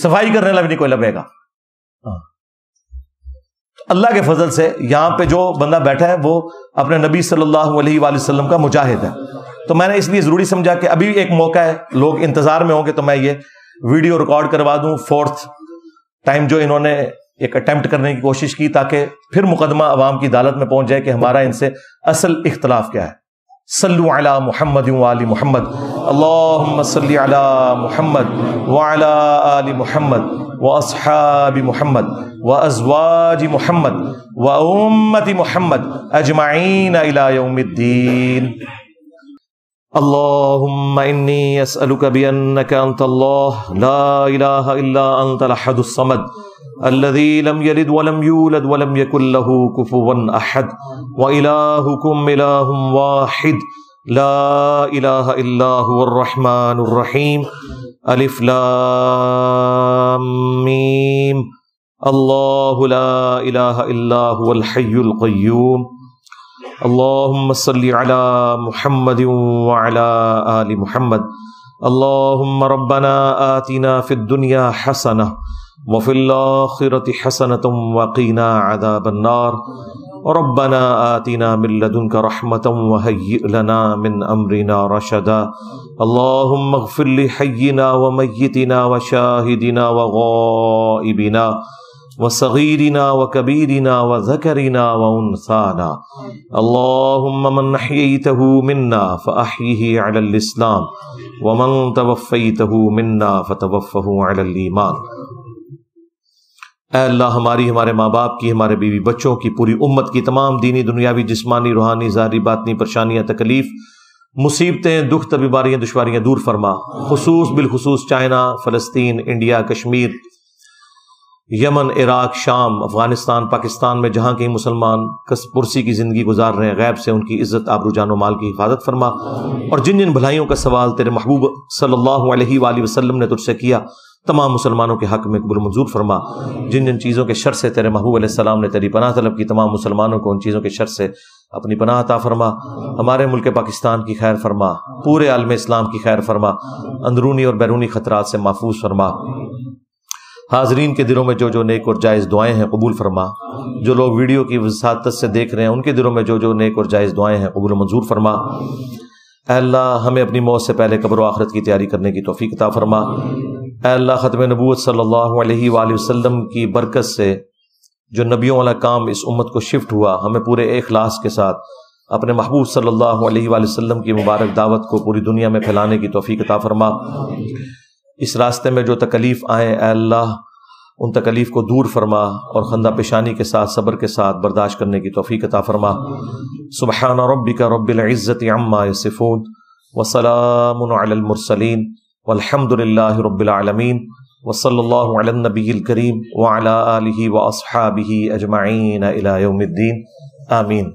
صفائی کرنے والا بھی نہیں کوئی لبے گا. اللہ کے فضل سے یہاں پہ جو بندہ بیٹھا ہے وہ اپنے نبی صلی اللہ علیہ وآلہ وسلم کا مجاہد ہے. تو میں نے اس لیے ضروری سمجھا کہ ابھی ایک موقع ہے، لوگ انتظار میں ہوں گے، تو میں یہ ویڈیو ریکارڈ کروا دوں. 4th ٹائم جو انہوں نے ایک اٹیمپٹ کرنے کی کوشش کی، تاکہ پھر مقدمہ عوام کی عدالت میں پہنچ جائے کہ ہمارا ان سے اصل اختلاف کیا ہے. صلو علی محمد وآل محمد، اللہم صلی علی محمد وعلی آل محمد واصحاب محمد وازواج محمد وامت محمد اجمعین الی یوم الدین. اللهم إني أسألك بأنك أنت الله لا إله إلا أنت الأحد الصمد الذي لم يلد ولم يولد ولم يكن له كفوا أحد وإلهكم إله واحد لا إله إلا هو الرحمن الرحيم ألف لام ميم الله لا إله إلا هو الحي القيوم. اللهم صل على محمد وعلى آل محمد. اللهم ربنا آتنا في الدنيا حسنة وفي الآخرة حسنة وقنا عذاب النار. ربنا آتنا من لدنك رحمة وهيئ لنا من أمرنا رشدا. اللهم اغفر لحينا وميتنا وشاهدنا وغائبنا وصغيرنا وكبيرنا وذكرنا وأنثانا. اللهم من أحييته منا فأحيه على الإسلام ومن توفيته منا فتوفه على الإيمان. اے اللہ ہماری، ہمارے ماں باپ کی، ہمارے بیوی بچوں کی، پوری امت کی تمام دینی دنیاوی جسمانی روحانی ظاہری باطنی پریشانیاں تکلیف مصیبتیں دکھ بیماریاں دشواریاں دور فرما. خصوص بالخصوص چائنا، فلسطین، انڈیا، کشمیر، یمن، عراق، شام، افغانستان، پاکستان میں جہاں کہیں مسلمان پرسی کی زندگی گزار رہے ہیں، غیب سے ان کی عزت آبرو جان و مال کی حفاظت فرما. اور جن جن بھلائیوں کا سوال تیرے محبوب صلی اللہ علیہ وآلہ وسلم نے تجھ سے کیا، تمام مسلمانوں کے حق میں قبول منظور فرما. جن جن چیزوں کے شر سے تیرے محبوب علیہ السلام نے تیری پناہ طلب کی، تمام مسلمانوں کو ان چیزوں کے شر سے اپنی پناہ عطا فرما. ہمارے ملک پاکستان کی خیر فرما، پورے عالم اسلام کی خیر فرما، اندرونی اور بیرونی خطرات سے محفوظ فرما. حاضرین کے دلوں میں جو جو نیک اور جائز دعائیں ہیں قبول فرما. جو لوگ ویڈیو کی وساطت سے دیکھ رہے ہیں ان کے دلوں میں جو جو نیک اور جائز دعائیں ہیں قبول منظور فرما. اے اللہ ہمیں اپنی موت سے پہلے قبر و آخرت کی تیاری کرنے کی توفیق عطا فرما. اے اللہ ختم نبوت صلی اللہ علیہ وآلہ وسلم کی برکت سے جو نبیوں والا کام اس امت کو شفٹ ہوا، ہمیں پورے اخلاص کے ساتھ اپنے محبوب صلی اللہ علیہ وآلہ وسلم کی مبارک دعوت کو پوری دنیا میں پھیلانے کی توفیق عطا فرما. اس راستے میں جو تکلیف آئیں اے اللہ ان تکلیف کو دور فرما، اور خندہ پیشانی کے ساتھ صبر کے ساتھ برداشت کرنے کی توفیق عطا فرما. سبحان ربک رب العزت عما یصفون وسلام علی المرسلین والحمد للہ رب العالمین وصلی اللہ علی النبی الکریم وعلی آلہ واصحابہ اجمعین الی یوم الدین. آمین.